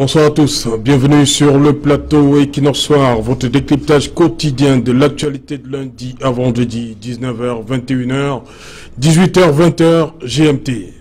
Bonsoir à tous, bienvenue sur le plateau Equinox Soir, votre décryptage quotidien de l'actualité de lundi à vendredi, 19h, 21h, 18h, 20h, GMT.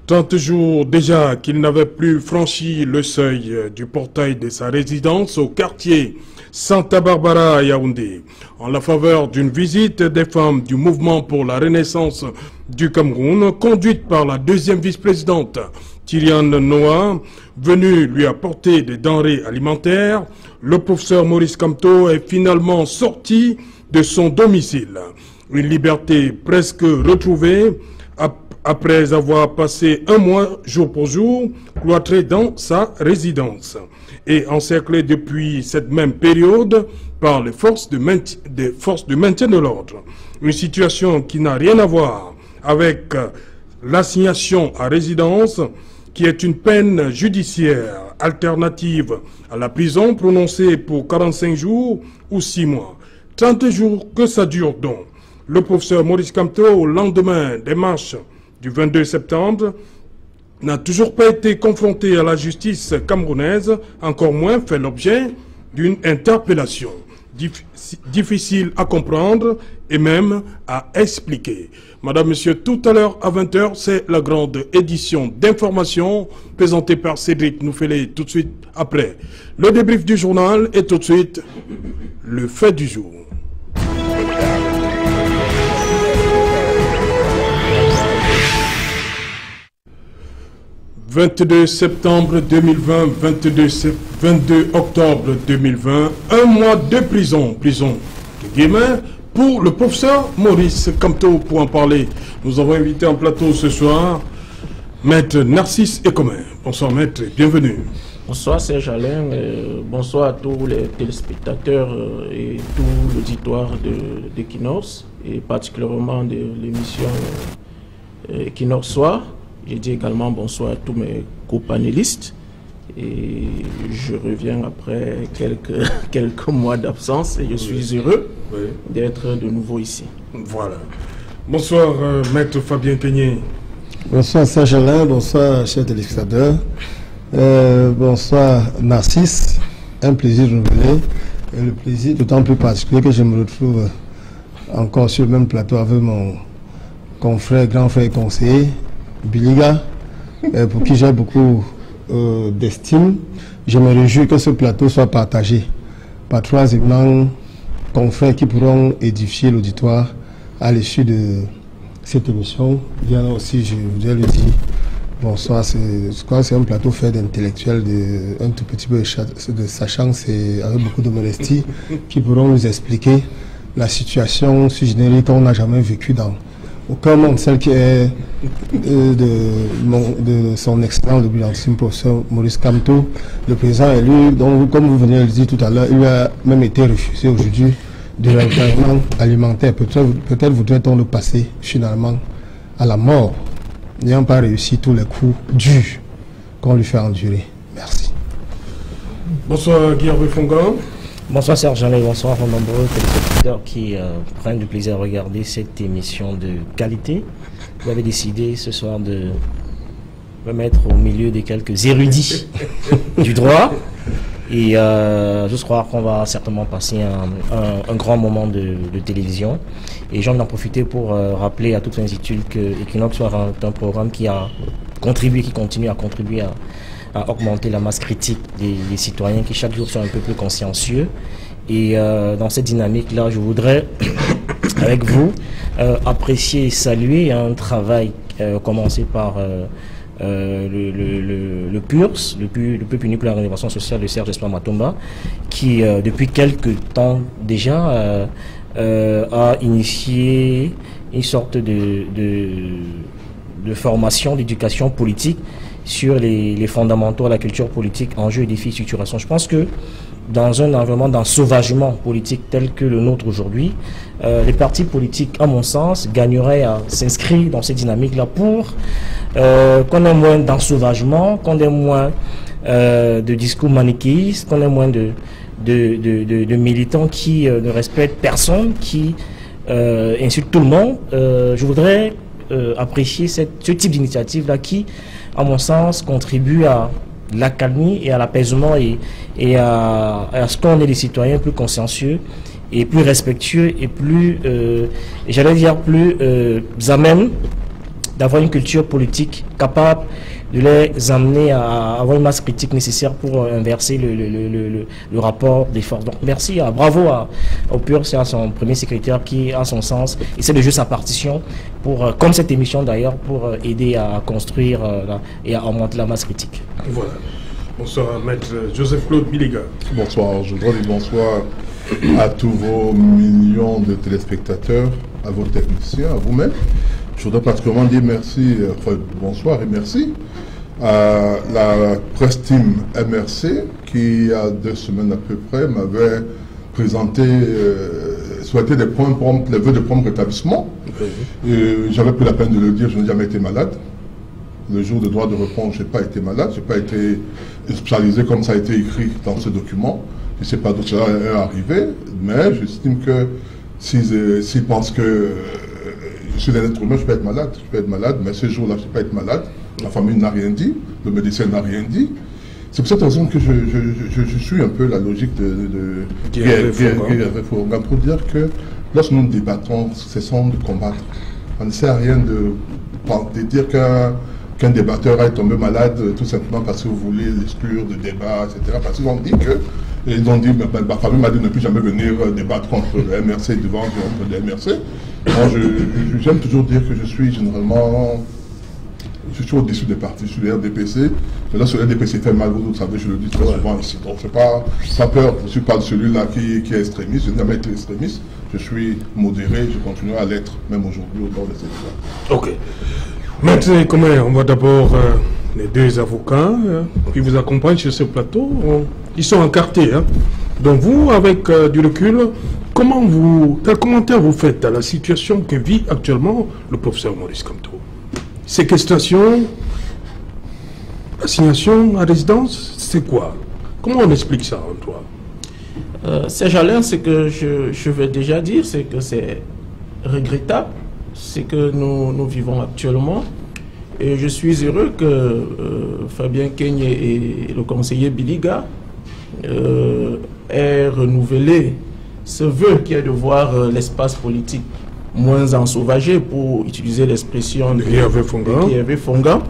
30 jours déjà qu'il n'avait plus franchi le seuil du portail de sa résidence au quartier Santa Barbara à Yaoundé, en la faveur d'une visite des femmes du mouvement pour la renaissance du Cameroun, conduite par la deuxième vice-présidente Tyriane Noah, venue lui apporter des denrées alimentaires. Le professeur Maurice Kamto est finalement sorti de son domicile. Une liberté presque retrouvée après avoir passé un mois jour pour jour cloîtré dans sa résidence et encerclé depuis cette même période par les forces de maintien de l'ordre. Une situation qui n'a rien à voir avec l'assignation à résidence, qui est une peine judiciaire alternative à la prison prononcée pour 45 jours ou 6 mois. 30 jours que ça dure donc. Le professeur Maurice Kamto, au lendemain des marches du 22 septembre, n'a toujours pas été confronté à la justice camerounaise, encore moins fait l'objet d'une interpellation. Difficile à comprendre et même à expliquer. Madame, Monsieur, tout à l'heure à 20h, c'est la grande édition d'information présentée par Cédric Noufélé tout de suite après. Le débrief du journal et tout de suite le fait du jour. « 22 septembre 2020, 22 octobre 2020, un mois de prison, de guillemets, pour le professeur Maurice Kamto. Pour en parler, nous avons invité en plateau ce soir Maître Narcisse Ecomen. Bonsoir Maître, bienvenue. Bonsoir Serge Alain, bonsoir à tous les téléspectateurs et tout l'auditoire d'Equinox, et particulièrement de l'émission Equinox Soir. Je dis également bonsoir à tous mes co-panélistes. Et je reviens après quelques mois d'absence et je suis heureux d'être de nouveau ici. Voilà. Bonsoir Maître Fabien Kenyé. Bonsoir Serge Alain, bonsoir chers téléspectateurs. Bonsoir Narcisse. Un plaisir renouvelé. Et le plaisir d'autant plus particulier que je me retrouve encore sur le même plateau avec mon confrère, grand frère et conseiller, Biliga, pour qui j'ai beaucoup d'estime. Je me réjouis que ce plateau soit partagé par 3 éminents confrères qui pourront édifier l'auditoire à l'issue de cette émission. Bien aussi, je voudrais le dire, bonsoir, je crois que c'est un plateau fait d'intellectuels, un tout petit peu de sachants et avec beaucoup de modestie, qui pourront nous expliquer la situation sui generis qu'on n'a jamais vécue dans aucun monde, celle qui est de son excellent le brillantissime professeur Maurice Kamto, le président élu, dont, comme vous venez de le dire tout à l'heure, il a même été refusé aujourd'hui de l'encadrement alimentaire. Peut-être voudrait-on le passer finalement à la mort, n'ayant pas réussi tous les coups durs qu'on lui fait endurer. Merci. Bonsoir Guillaume Fongan. Bonsoir Serge Alain, bonsoir aux nombreux téléspectateurs qui prennent du plaisir à regarder cette émission de qualité. Vous avez décidé ce soir de me mettre au milieu des quelques érudits du droit. Et je crois qu'on va certainement passer un grand moment de télévision. Et j'ai envie d'en profiter pour rappeler à toute l'institut que Equinox Soir est un programme qui a contribué, qui continue à contribuer à augmenter la masse critique des citoyens qui chaque jour sont un peu plus consciencieux. Et dans cette dynamique-là, je voudrais, avec vous, apprécier et saluer un travail commencé par le PURS, le Peuple uni pour la rénovation sociale de Serge Espoir Matomba, qui depuis quelques temps déjà a initié une sorte de formation, d'éducation politique sur les fondamentaux de la culture politique, enjeux et défis, structuration. Je pense que dans un environnement d'ensauvagement politique tel que le nôtre aujourd'hui, les partis politiques, à mon sens, gagneraient à s'inscrire dans cette dynamique-là pour qu'on ait moins d'ensauvagement, qu'on ait moins de discours manichéistes, qu'on ait moins de militants qui ne respectent personne, qui insultent tout le monde. Je voudrais apprécier ce type d'initiative-là qui, à mon sens, contribue à l'accalmie et à l'apaisement et à ce qu'on ait des citoyens plus consciencieux et plus respectueux et plus, j'allais dire, plus à même d'avoir une culture politique capable de les amener à avoir une masse critique nécessaire pour inverser le rapport des forces. Donc merci, bravo au PUR, c'est à son premier secrétaire qui, à son sens, essaie de jouer sa partition, pour, comme cette émission d'ailleurs, pour aider à construire et à augmenter la masse critique. Voilà. Bonsoir, maître Joseph-Claude Biliga. Bonsoir, je voudrais dire bonsoir à tous vos millions de téléspectateurs, à vos techniciens, à vous-même. Je voudrais particulièrement dire merci, bonsoir et merci à la presse team MRC qui, il y a 2 semaines à peu près, m'avait présenté, souhaité les vœux de prompt rétablissement. J'avais pris la peine de le dire, je n'ai jamais été malade. Le jour de droit de repos, je n'ai pas été malade, je n'ai pas été hospitalisé comme ça a été écrit dans ce document. Je ne sais pas d'où cela est arrivé, mais j'estime que s'ils pensent que je suis un être humain, je peux être malade, mais ce jour-là, je ne peux pas être malade. La famille n'a rien dit, le médecin n'a rien dit. C'est pour cette raison que je suis un peu la logique de Guy Fongan pour dire que lorsque nous débattons, cessons de combattre. On ne sert à rien de dire qu'un débatteur est tombé malade tout simplement parce que vous voulez l'exclure de débat, etc. Parce qu'ils ont dit que, ma famille m'a dit de ne plus jamais venir débattre contre le MRC devant le MRC. J'aime toujours dire que je suis généralement, je suis au-dessus des partis, je suis le RDPC. Mais lorsque le RDPC fait mal, vous savez, je le dis très souvent ici. Donc je n'ai pas peur, je ne suis pas celui-là qui est extrémiste, je n'ai jamais été extrémiste. Je suis modéré, je continuerai à l'être, même aujourd'hui, au bord de cette histoire. Ok. Maintenant, comment on va d'abord les 2 avocats qui vous accompagnent sur ce plateau. Ils sont encartés. Donc vous, avec du recul, quel commentaire vous faites à la situation que vit actuellement le professeur Maurice Kamto? Séquestration, assignation à résidence, c'est quoi? Comment on explique ça, Antoine? Serge Alain, ce que je veux déjà dire, c'est que c'est regrettable, ce que nous vivons actuellement. Et je suis heureux que Fabien Keigne et le conseiller Biliga aient renouvelé ce vœu qui est de voir l'espace politique moins ensauvagé, pour utiliser l'expression de Hervé Fongan.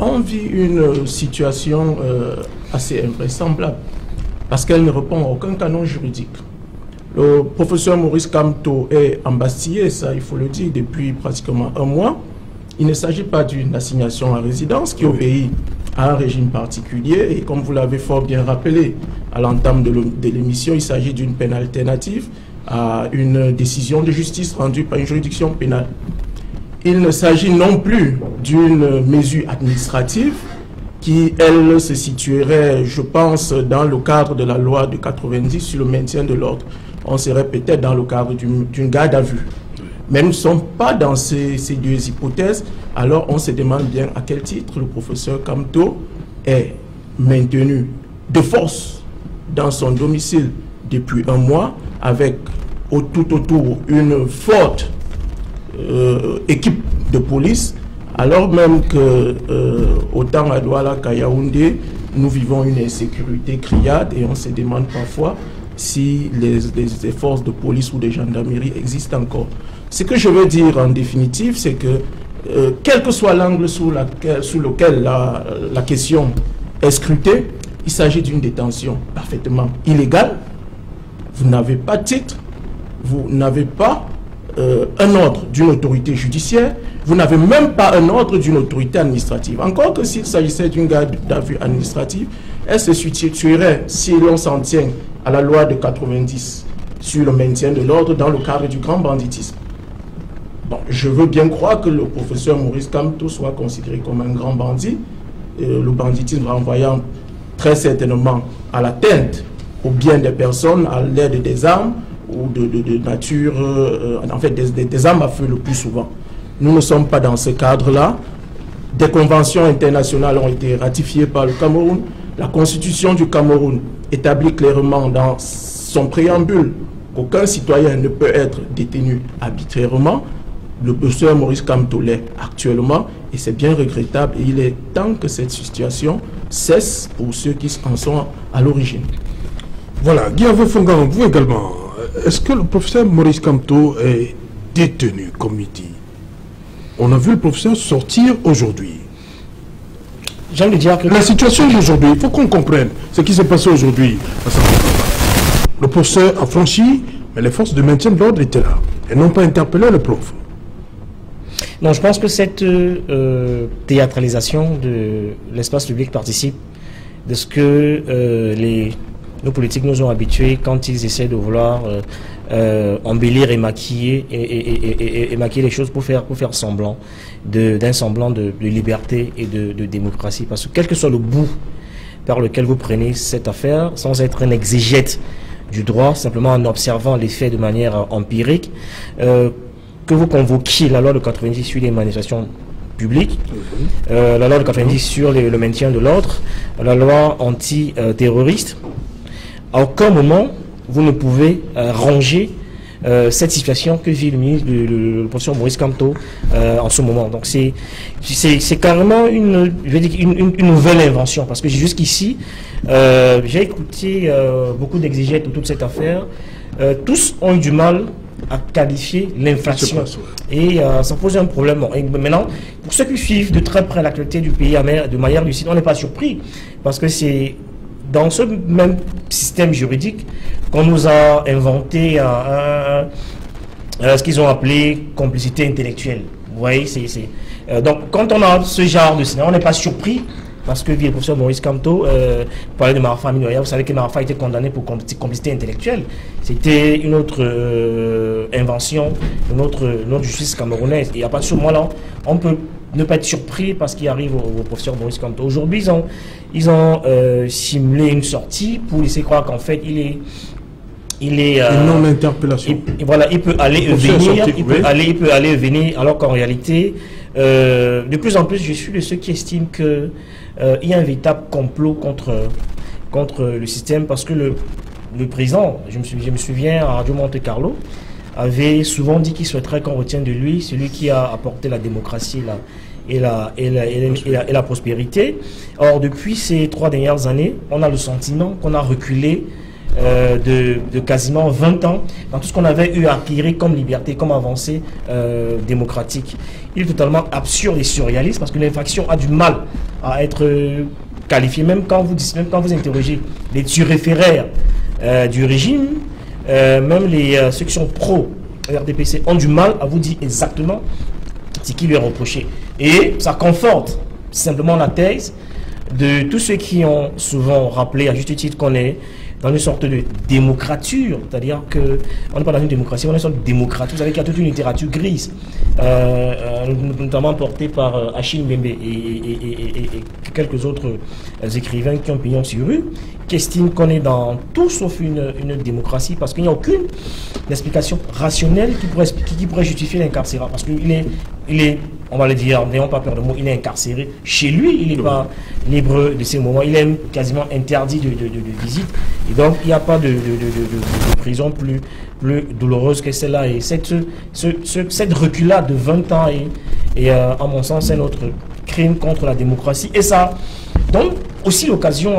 On vit une situation assez invraisemblable parce qu'elle ne répond à aucun canon juridique. Le professeur Maurice Kamto est embastillé, ça il faut le dire, depuis pratiquement 1 mois. Il ne s'agit pas d'une assignation à résidence qui obéit à un régime particulier et comme vous l'avez fort bien rappelé à l'entame de l'émission, il s'agit d'une peine alternative à une décision de justice rendue par une juridiction pénale. Il ne s'agit non plus d'une mesure administrative qui, elle, se situerait, je pense, dans le cadre de la loi de 90 sur le maintien de l'ordre. On serait peut-être dans le cadre d'une garde à vue. Mais nous ne sommes pas dans ces 2 hypothèses. Alors on se demande bien à quel titre le professeur Kamto est maintenu de force dans son domicile depuis 1 mois, avec tout autour une forte équipe de police, alors même que autant à Douala qu'à Yaoundé, nous vivons une insécurité criarde et on se demande parfois si les forces de police ou de gendarmerie existent encore. Ce que je veux dire en définitive, c'est que quel que soit l'angle sous lequel la question est scrutée, il s'agit d'une détention parfaitement illégale. Vous n'avez pas de titre, vous n'avez pas un ordre d'une autorité judiciaire, vous n'avez même pas un ordre d'une autorité administrative. Encore que s'il s'agissait d'une garde à vue administrative, elle se situerait, si l'on s'en tient à la loi de 90 sur le maintien de l'ordre dans le cadre du grand banditisme. Bon, je veux bien croire que le professeur Maurice Kamto soit considéré comme un grand bandit, le banditisme renvoyant très certainement à l'atteinte au bien des personnes à l'aide des armes ou de nature, en fait des armes à feu le plus souvent. Nous ne sommes pas dans ce cadre-là. Des conventions internationales ont été ratifiées par le Cameroun. La constitution du Cameroun établit clairement dans son préambule qu'aucun citoyen ne peut être détenu arbitrairement. le professeur Maurice Kamto l'est actuellement, et c'est bien regrettable, et il est temps que cette situation cesse pour ceux qui en sont à l'origine. Voilà, Guy Fongan, vous également, est-ce que le professeur Maurice Kamto est détenu, comme il dit? On a vu le professeur sortir aujourd'hui. J'aime le dire que... La situation d'aujourd'hui, il faut qu'on comprenne ce qui s'est passé aujourd'hui. Le professeur a franchi, mais les forces de maintien de l'ordre étaient là. Elles n'ont pas interpellé le prof. Non, je pense que cette théâtralisation de l'espace public participe de ce que nos politiques nous ont habitués quand ils essaient de vouloir embellir et maquiller et maquiller les choses pour faire semblant d'un semblant de liberté et de démocratie. Parce que quel que soit le bout par lequel vous prenez cette affaire, sans être un exégète du droit, simplement en observant les faits de manière empirique, que vous convoquiez la loi de 90 sur les manifestations publiques, la loi de 90 sur le maintien de l'ordre, la loi anti-terroriste, à aucun moment vous ne pouvez ranger cette situation que vit le professeur Maurice Kamto en ce moment. Donc c'est carrément une nouvelle invention, parce que jusqu'ici j'ai écouté beaucoup d'exégètes de toute cette affaire. Tous ont eu du mal à qualifier l'inflation. Et ça pose un problème. Et maintenant, pour ceux qui suivent de très près l'actualité du pays de manière lucide, on n'est pas surpris, parce que c'est dans ce même système juridique qu'on nous a inventé ce qu'ils ont appelé complicité intellectuelle. Vous voyez, donc quand on a ce genre de scénario, on n'est pas surpris, parce que le professeur Maurice Kamto parlait de Marafa Minoya. Vous savez que Marafa a été condamné pour complicité intellectuelle. C'était une autre invention, une autre justice camerounaise. Et à partir de ce moment-là, on peut ne pas être surpris parce qu'il arrive au professeur Maurice Kamto. Aujourd'hui, ils ont simulé une sortie pour laisser croire qu'en fait, il est une non-interpellation. Voilà, il peut aller et venir, il peut aller et venir, alors qu'en réalité, de plus en plus, je suis de ceux qui estiment que il y a un véritable complot contre le système, parce que le président, je me souviens à Radio Monte Carlo, avait souvent dit qu'il souhaiterait qu'on retienne de lui celui qui a apporté la démocratie et la prospérité. Or, depuis ces 3 dernières années, on a le sentiment qu'on a reculé de quasiment 20 ans dans tout ce qu'on avait eu à acquérir comme liberté, comme avancée démocratique. Il est totalement absurde et surréaliste, parce que l'infraction a du mal à être qualifiée, même quand vous interrogez les turréféraires du régime, même ceux qui sont pro-RDPC ont du mal à vous dire exactement ce qui lui est reproché. Et ça conforte simplement la thèse de tous ceux qui ont souvent rappelé à juste titre qu'on est dans une sorte de démocrature, c'est-à-dire qu'on n'est pas dans une démocratie, on est dans une sorte de démocrature. Vous savez qu'il y a toute une littérature grise, notamment portée par Achille Mbembe et quelques autres écrivains qui ont pignon sur rue, qui estiment qu'on est dans tout sauf une démocratie, parce qu'il n'y a aucune explication rationnelle qui pourrait justifier l'incarcération. Parce qu'il est, on va le dire, n'ayons pas peur de mots, il est incarcéré chez lui, il n'est pas libre de ces moments, il est quasiment interdit de visite, et donc il n'y a pas de prison plus douloureuse que celle-là. Et cette reculade de 20 ans est à mon sens, un autre crime contre la démocratie, et ça donne aussi l'occasion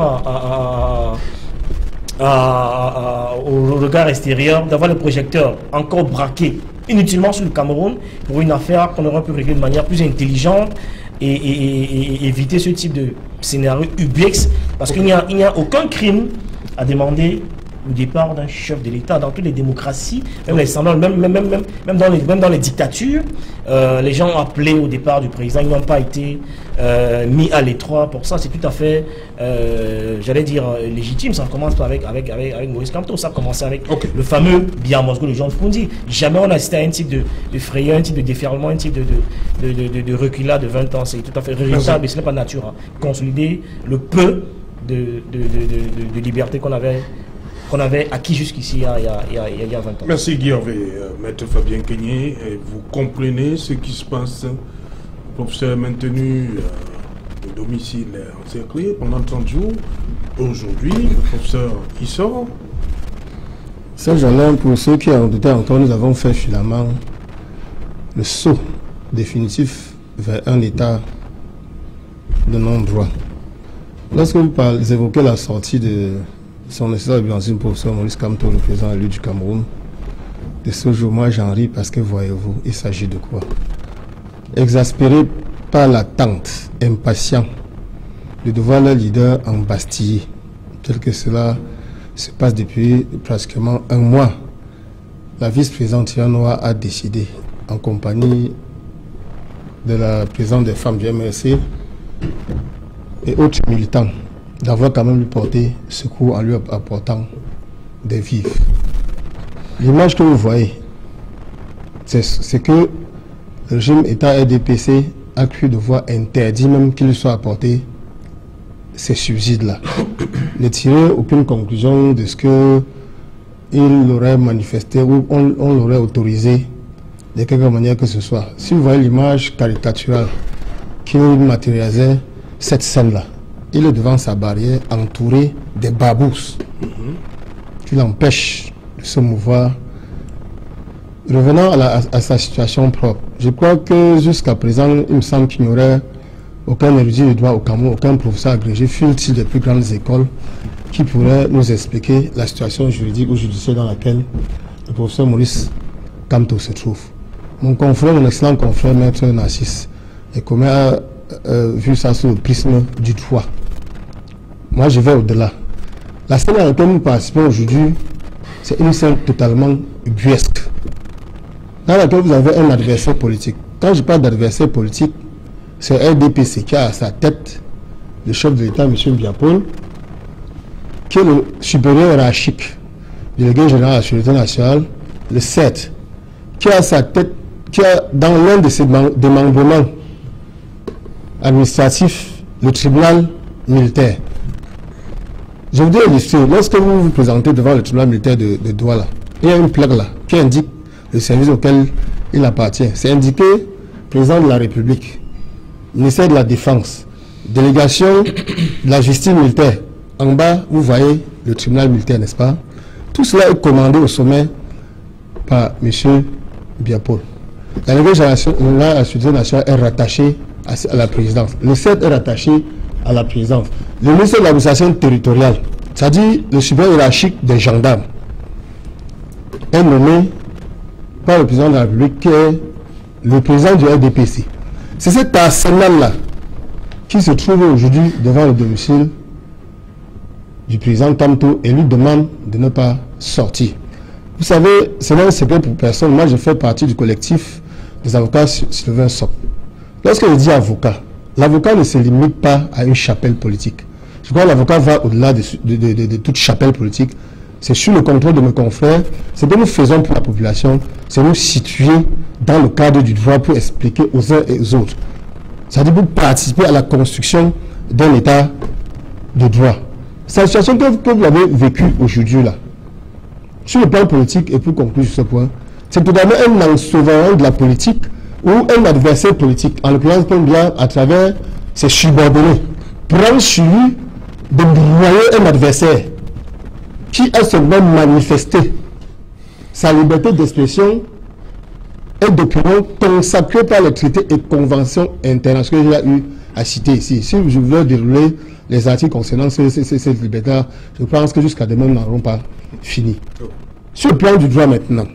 au regard extérieur d'avoir le projecteur encore braqué inutilement sur le Cameroun pour une affaire qu'on aurait pu régler de manière plus intelligente et éviter ce type de scénario ubex, parce qu'il n'y a aucun crime à demander au départ d'un chef de l'État. Dans toutes les démocraties, même dans les dictatures, les gens ont appelé au départ du président, ils n'ont pas été mis à l'étroit pour ça. C'est tout à fait, j'allais dire, légitime. Ça commence pas avec Maurice Kamto, ça a commencé avec le fameux Biamosgo de Jean Fundi. Jamais on a assisté à un type de frayeur, un type de déferlement, un type de reculade de 20 ans. C'est tout à fait regrettable, et ce n'est pas nature à consolider le peu de liberté qu'on avait acquis jusqu'ici il y a 20 ans. Merci Guy Hervé. Maître Fabien Kenyé, vous comprenez ce qui se passe. Le professeur est maintenu au domicile encerclé pendant 30 jours. Aujourd'hui, le professeur il sort. Ça, j'en ai pour ceux qui ont douté encore, nous avons fait finalement le saut définitif vers un État de non-droit. Lorsque vous évoquez la sortie de son excellence le professeur Maurice Kamto, le président élu du Cameroun, de ce jour, moi j'en ris parce que voyez-vous, il s'agit de quoi? Exaspéré par l'attente, impatient de devoir leur leader embastiller, tel que cela se passe depuis pratiquement un mois. La vice-présidente Yanoa a décidé, en compagnie de la présidente des femmes du MRC et autres militants, d'avoir quand même lui porté secours en lui apportant des vivres. L'image que vous voyez, c'est que le régime État RDPC a cru devoir interdire même qu'il soit apporté ces subsides-là. Ne tirer aucune conclusion de ce que il aurait manifesté ou on l'aurait autorisé de quelque manière que ce soit. Si vous voyez l'image caricaturale qui matérialisait cette scène-là, il est devant sa barrière entouré des babous qui l'empêchent de se mouvoir. Revenant à sa situation propre, je crois que jusqu'à présent, il me semble qu'il n'y aurait aucun érudit de droit au Cameroun, aucun professeur agrégé, fût-il des plus grandes écoles, qui pourrait nous expliquer la situation juridique ou judiciaire dans laquelle le professeur Maurice Kamto se trouve. Mon confrère, mon excellent confrère, maître Narcisse, et comment a vu ça sous le prisme du droit. Moi, je vais au-delà. La scène à laquelle nous participons aujourd'hui, c'est une scène totalement buesque, dans laquelle vous avez un adversaire politique. Quand je parle d'adversaire politique, c'est RDPC qui a à sa tête le chef de l'État, M. Biapol, qui est le supérieur hiérarchique, délégué général à la sécurité nationale, le 7, qui a à sa tête, qui a dans l'un de ses démembrements administratifs, le tribunal militaire. Je vous dis illustrer, lorsque vous vous présentez devant le tribunal militaire de Douala, il y a une plaque là qui indique le service auquel il appartient. C'est indiqué président de la République, ministère de la Défense, délégation de la justice militaire. En bas, vous voyez le tribunal militaire, n'est-ce pas? Tout cela est commandé au sommet par M. Biapol. La délégation de la sécurité nationale est rattachée à la présidence. Le 7 est rattaché à la présidence. Le ministère de l'administration territoriale, c'est-à-dire le supérieur hiérarchique des gendarmes, est nommé par le président de la République qui est le président du RDPC. C'est cet arsenal-là qui se trouve aujourd'hui devant le domicile du président Kamto et lui demande de ne pas sortir. Vous savez, c'est un secret pour personne. Moi, je fais partie du collectif des avocats Sylvain Sock. Lorsque je dis avocat, l'avocat ne se limite pas à une chapelle politique. Je crois que l'avocat va au-delà de toute chapelle politique. C'est sur le contrôle de mes confrères. Ce que nous faisons pour la population, c'est nous situer dans le cadre du droit pour expliquer aux uns et aux autres. C'est-à-dire pour participer à la construction d'un état de droit. C'est la situation que vous avez vécue aujourd'hui là. Sur le plan politique, et pour conclure sur ce point, c'est totalement un ensauvagement de la politique ou un adversaire politique, en l'occurrence bien à travers ses subordonnés, prendre sur lui de broyer un adversaire qui a seulement manifesté sa liberté d'expression et d'opinion consacrée par les traités et conventions internationales que j'ai eu à citer ici. Si je veux dérouler les articles concernant cette liberté, je pense que jusqu'à demain, nous n'aurons pas fini. Sur le plan du droit maintenant,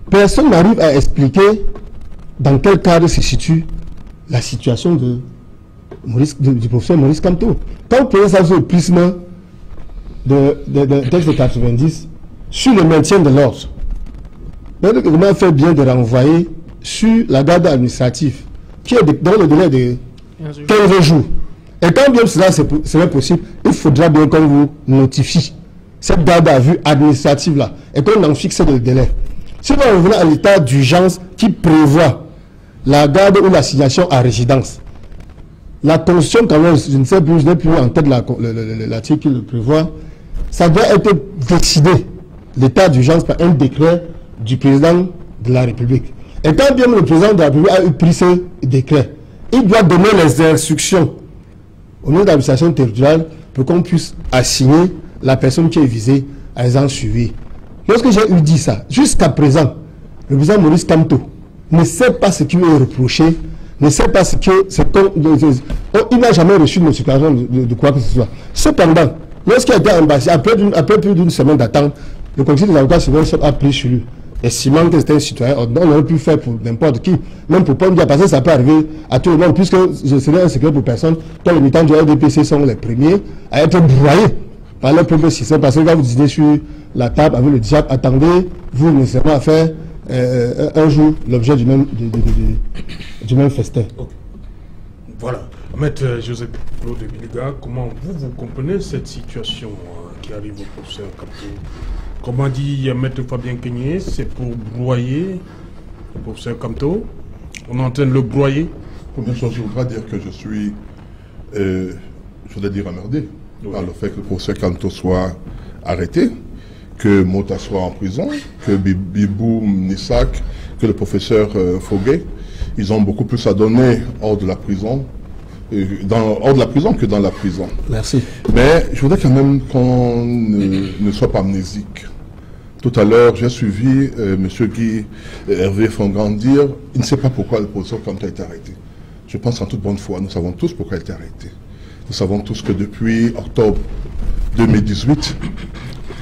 personne n'arrive à expliquer dans quel cadre se situe la situation du professeur Maurice Kamto. Quand vous prenez ça sur le prisme de texte de 90, sur le maintien de l'ordre, le gouvernement fait bien de renvoyer sur la garde administrative, qui est dans le délai de 15 jours. Et quand bien cela serait possible, il faudra bien qu'on vous notifie cette garde à vue administrative-là, et qu'on en fixe le délai. Si on revient à l'état d'urgence qui prévoit la garde ou l'assignation à résidence, la Constitution, quand même, je ne sais plus, je n'ai plus en tête l'article qui le prévoit, ça doit être décidé, l'état d'urgence, par un décret du président de la République. Et quand bien le président de la République a pris ce décret, il doit donner les instructions au niveau de l'administration territoriale pour qu'on puisse assigner la personne qui est visée à les en suivi. Lorsque j'ai eu dit ça, jusqu'à présent, le président Maurice Kamto ne sait pas ce qui lui est reproché, ne sait pas ce que il n'a jamais reçu de notification de quoi que ce soit. Cependant, lorsqu'il a été embarqué, après plus d'une semaine d'attente, le conseil des avocats a pris sur lui, estimant que c'était un citoyen, on aurait pu faire pour n'importe qui, même pour Pondia, parce que ça peut arriver à tout le monde, puisque ce serait un secret pour personne, quand les militants du RDPC sont les premiers à être broyés par leur propre système, parce que quand vous dînez sur la table avec le diable, attendez, vous nécessairement à faire un jour l'objet du même festin. Okay. Voilà. Maître Joseph Claude Biliga, comment vous comprenez cette situation qui arrive au professeur Kamto? Comment dit Maître Fabien Kenyé, c'est pour broyer le professeur Kamto? On est en train de le broyer? Première chose, je voudrais dire que je suis, je voudrais dire emmerdé par le fait que le professeur Kamto soit arrêté, que Mota soit en prison, que Bibou Nissak, que le professeur Foguet, ils ont beaucoup plus à donner hors de la prison, hors de la prison que dans la prison. Merci. Mais je voudrais quand même qu'on ne soit pas amnésique. Tout à l'heure, j'ai suivi M. Guy Hervé Fongan dire il ne sait pas pourquoi le professeur Kamto a été arrêté. Je pense en toute bonne foi, nous savons tous pourquoi il a été arrêté. Nous savons tous que depuis octobre 2018,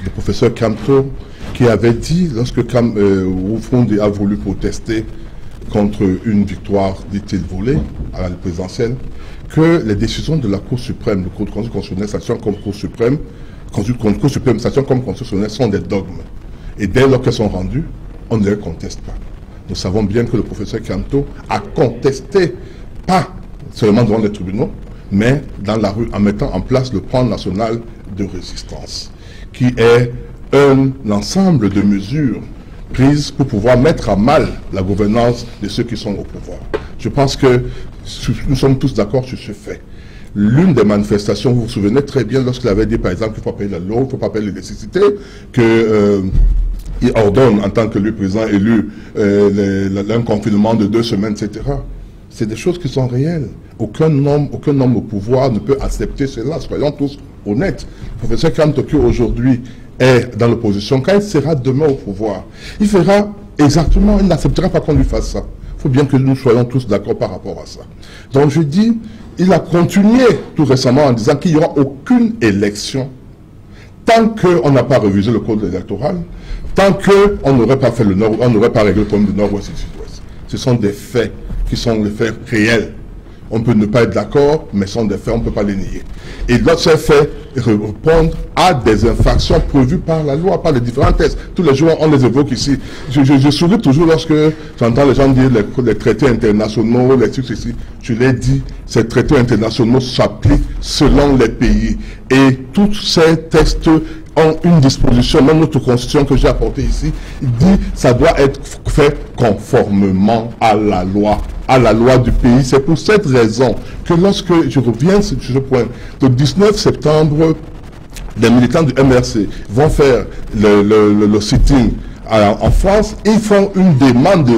le professeur Kamto, qui avait dit, lorsque Roufondi a voulu protester contre une victoire, dit-il, volée à la présidentielle, que les décisions de la Cour suprême, le Conseil constitutionnel, s'action comme Cour suprême, Cour suprême, s'action comme constitutionnel, sont des dogmes. Et dès lors qu'elles sont rendues, on ne les conteste pas. Nous savons bien que le professeur Kamto a contesté, pas seulement devant les tribunaux, mais dans la rue, en mettant en place le plan national de résistance, qui est un ensemble de mesures prises pour pouvoir mettre à mal la gouvernance de ceux qui sont au pouvoir. Je pense que nous sommes tous d'accord sur ce fait. L'une des manifestations, vous vous souvenez très bien lorsqu'il avait dit par exemple qu'il faut pas payer la loi, il ne faut pas payer les nécessités, qu'il ordonne en tant que lui président élu un confinement de 2 semaines, etc. C'est des choses qui sont réelles. Aucun homme au pouvoir ne peut accepter cela, soyons tous honnêtes. Le professeur Kamto, qui aujourd'hui est dans l'opposition, quand il sera demain au pouvoir, il fera exactement, il n'acceptera pas qu'on lui fasse ça. Il faut bien que nous soyons tous d'accord par rapport à ça. Donc je dis, il a continué tout récemment en disant qu'il n'y aura aucune élection tant qu'on n'a pas révisé le code électoral, tant qu'on n'aurait pas fait le Nord, on n'aurait pas réglé le problème du Nord-Ouest et du Sud-Ouest. Ce sont des faits qui sont des faits réels. On peut ne pas être d'accord, mais ce sont des faits, on ne peut pas les nier. Et d'autres faits répondent à des infractions prévues par la loi, par les différents textes. Tous les jours, on les évoque ici. Je souris toujours lorsque j'entends les gens dire les traités internationaux, les trucs ici. Je l'ai dit, ces traités internationaux s'appliquent selon les pays. Et tous ces textes ont une disposition, même notre constitution que j'ai apportée ici, il dit que ça doit être fait conformément à la loi du pays. C'est pour cette raison que lorsque je reviens sur ce point, le 19 septembre, les militants du MRC vont faire le sitting en France, ils font une demande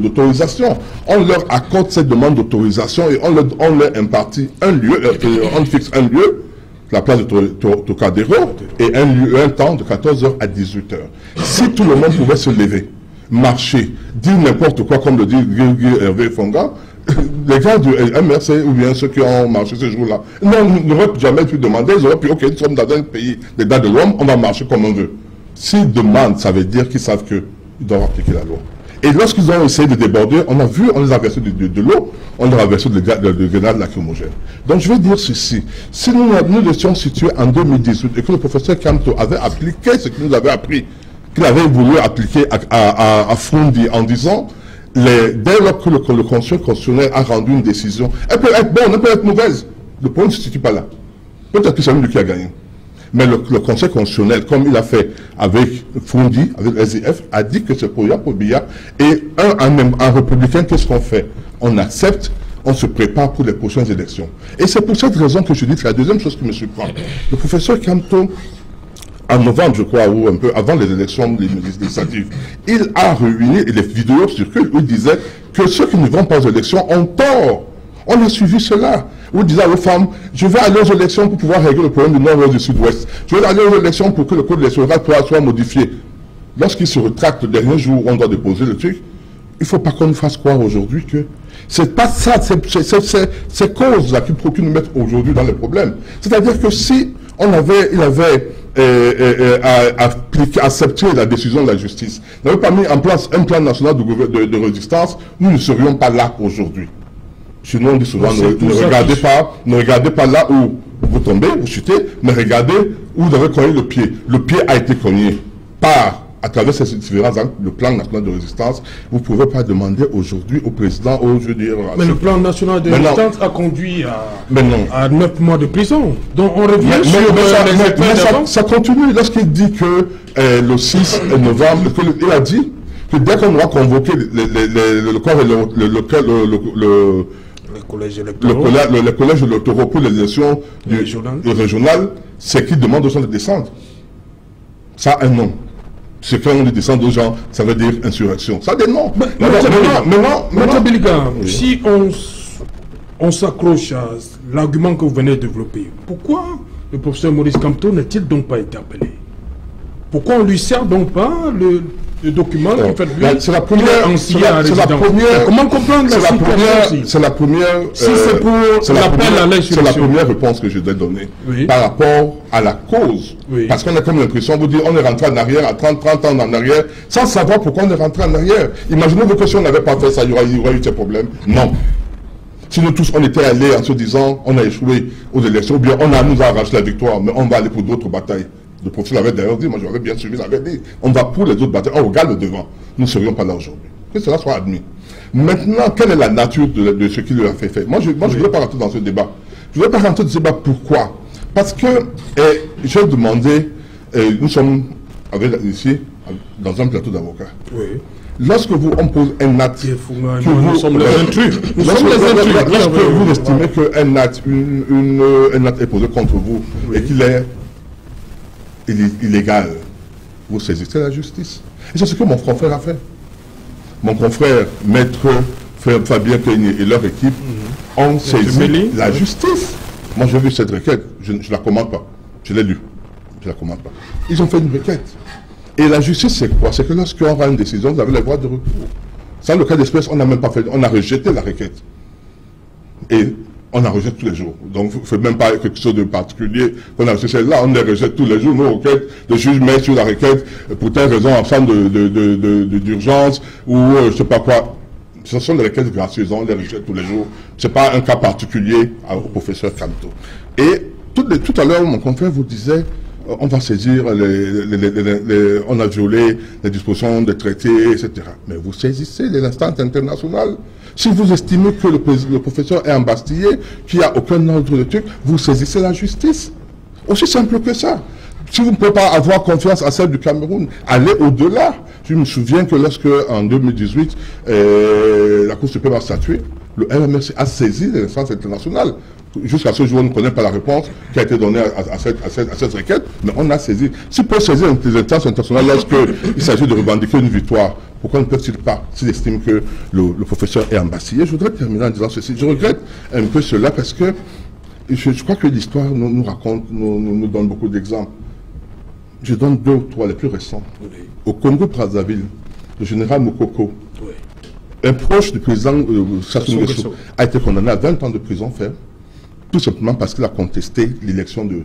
d'autorisation. On leur accorde cette demande d'autorisation et on leur impartit un lieu, on fixe un lieu, la place de Tocadéro, et un temps de 14h à 18h. Si tout le monde pouvait se lever, marcher, dire n'importe quoi, comme le dit Hervé Fonga, les gars du MRC ou bien ceux qui ont marché ce jour-là, n'auraient jamais pu demander, ils auraient pu, ok, nous sommes dans un pays des droits de l'homme, on va marcher comme on veut. S'ils demandent, ça veut dire qu'ils savent qu'ils doivent appliquer la loi. Et lorsqu'ils ont essayé de déborder, on a vu, on les a versé de l'eau, on leur a versé de grenades lacrymogènes. Donc je vais dire ceci, si nous étions situés en 2018 et que le professeur Kamto avait appliqué ce qu'il nous avait appris, qu'il avait voulu appliquer à Fondi en disant, dès lors que le Conseil constitutionnel a rendu une décision, elle peut être bonne, elle peut être mauvaise, le problème ne se situe pas là. Peut-être que c'est lui qui a gagné. Mais le Conseil constitutionnel, comme il a fait avec Fondi, avec SIF, a dit que c'est pour Bia. Et un républicain, qu'est-ce qu'on fait? On accepte, on se prépare pour les prochaines élections. Et c'est pour cette raison que je dis que la deuxième chose qui me surprend, le professeur Kamto, en novembre, je crois, ou un peu avant les élections législatives, il a réuni, et les vidéos circulent, où il disait que ceux qui ne vont pas aux élections ont tort. On a suivi cela. Où il disait aux femmes, je vais aller aux élections pour pouvoir régler le problème du Nord-Ouest et du Sud-Ouest. Je vais aller aux élections pour que le code électoral soit modifié. Lorsqu'il se retracte le dernier jour où on doit déposer le truc, il ne faut pas qu'on nous fasse croire aujourd'hui que c'est pas ça, ces causes-là qui nous mettent aujourd'hui dans les problèmes. C'est-à-dire que si il avait accepté la décision de la justice, n'avait pas mis en place un plan national de résistance, nous ne serions pas là aujourd'hui. Sinon, on dit souvent, ne regardez pas là où vous tombez, vous chutez, mais regardez où vous avez cogné le pied. Le pied a été cogné à travers ces différents angles, le plan national de résistance. Vous ne pouvez pas demander aujourd'hui au président, je veux dire... Mais le plan national de résistance a conduit à 9 mois de prison. Donc on revient sur ça continue. Lorsqu'il dit que le 6 novembre, il a dit que dès qu'on aura convoqué le corps et le collège électoral pour les élections régionales, c'est qu'il demande aux gens de descendre. Ça, un nom. C'est quand on dit descendre aux gens, ça veut dire insurrection. Ça dit non. Maintenant, Biliga, si on s'accroche à l'argument que vous venez de développer, pourquoi le professeur Maurice Kamto n'est-il donc pas interpellé? Pourquoi on ne lui sert donc pas le document qui fait lui? C'est la première. Comment comprendre la situation? C'est la première. Si c'est pour l'appel à l'insurrection. C'est la première réponse que je dois donner par rapport à la cause. Parce qu'on a comme l'impression, vous dire, on est rentré en arrière à 30 ans en arrière, sans savoir pourquoi on est rentré en arrière. Imaginez-vous que si on n'avait pas fait ça, il y aurait eu ces problèmes. Non. Si nous tous, on était allés en se disant, on a échoué aux élections, ou bien nous a arraché la victoire, mais on va aller pour d'autres batailles. Le professeur l'avait d'ailleurs dit, moi je l'avais bien suivi, il avait dit, on va pour les autres batailles, on regarde le devant. Nous ne serions pas là aujourd'hui. Que cela soit admis. Maintenant, quelle est la nature de ce qui lui a fait faire? Moi, je ne voulais pas rentrer dans ce débat. Je ne voulais pas rentrer dans ce débat. Pourquoi? Parce que j'ai demandé, nous sommes ici dans un plateau d'avocats. Oui. Lorsque on pose un acte, nous sommes les intrus. Lorsque vous estimez qu'un acte, un acte est posé contre vous et qu'il est illégal, vous saisissez la justice. Et c'est ce que mon confrère a fait. Mon confrère, maître Fabien Peigné et leur équipe ont saisi la justice. Moi, j'ai vu cette requête, je ne la commande pas. Je l'ai lue, je ne la commande pas. Ils ont fait une requête. Et la justice, c'est quoi? C'est que lorsqu'on rend une décision, vous avez le droit de recours. Dans le cas d'espèce, on n'a même pas fait, on a rejeté la requête. Et on en rejette tous les jours. Donc, il ne faut même pas quelque chose de particulier qu'on a rejeté. Celle-là, on les rejette tous les jours. Nos requêtes, le juge met sur la requête pour telle raison, absence d'urgence ou je ne sais pas quoi. Ce sont des requêtes gracieuses, on les rejette tous les jours. Ce n'est pas un cas particulier au professeur Kamto. Et tout à l'heure, mon confrère vous disait, on va saisir, on a violé les dispositions des traités, etc. Mais vous saisissez les instances internationales. Si vous estimez que le professeur est embastillé, qu'il n'y a aucun ordre de truc, vous saisissez la justice. Aussi simple que ça. Si vous ne pouvez pas avoir confiance à celle du Cameroun, allez au-delà. Je me souviens que lorsque, en 2018, la Cour suprême a statué, le RMRC a saisi les instances internationales. Jusqu'à ce jour, on ne connaît pas la réponse qui a été donnée à cette requête, mais on a saisi. S'il peut saisir les instances internationales lorsqu'il s'agit de revendiquer une victoire, pourquoi ne peut-il pas, s'il estime que le professeur est embastillé? Je voudrais terminer en disant ceci. Je regrette un peu cela parce que je crois que l'histoire nous raconte, nous donne beaucoup d'exemples. Je donne 2 ou 3 les plus récents. Au Congo-Brazzaville, le général Mokoko, un proche du président Sassou Nguesso, a été condamné à 20 ans de prison ferme, tout simplement parce qu'il a contesté l'élection de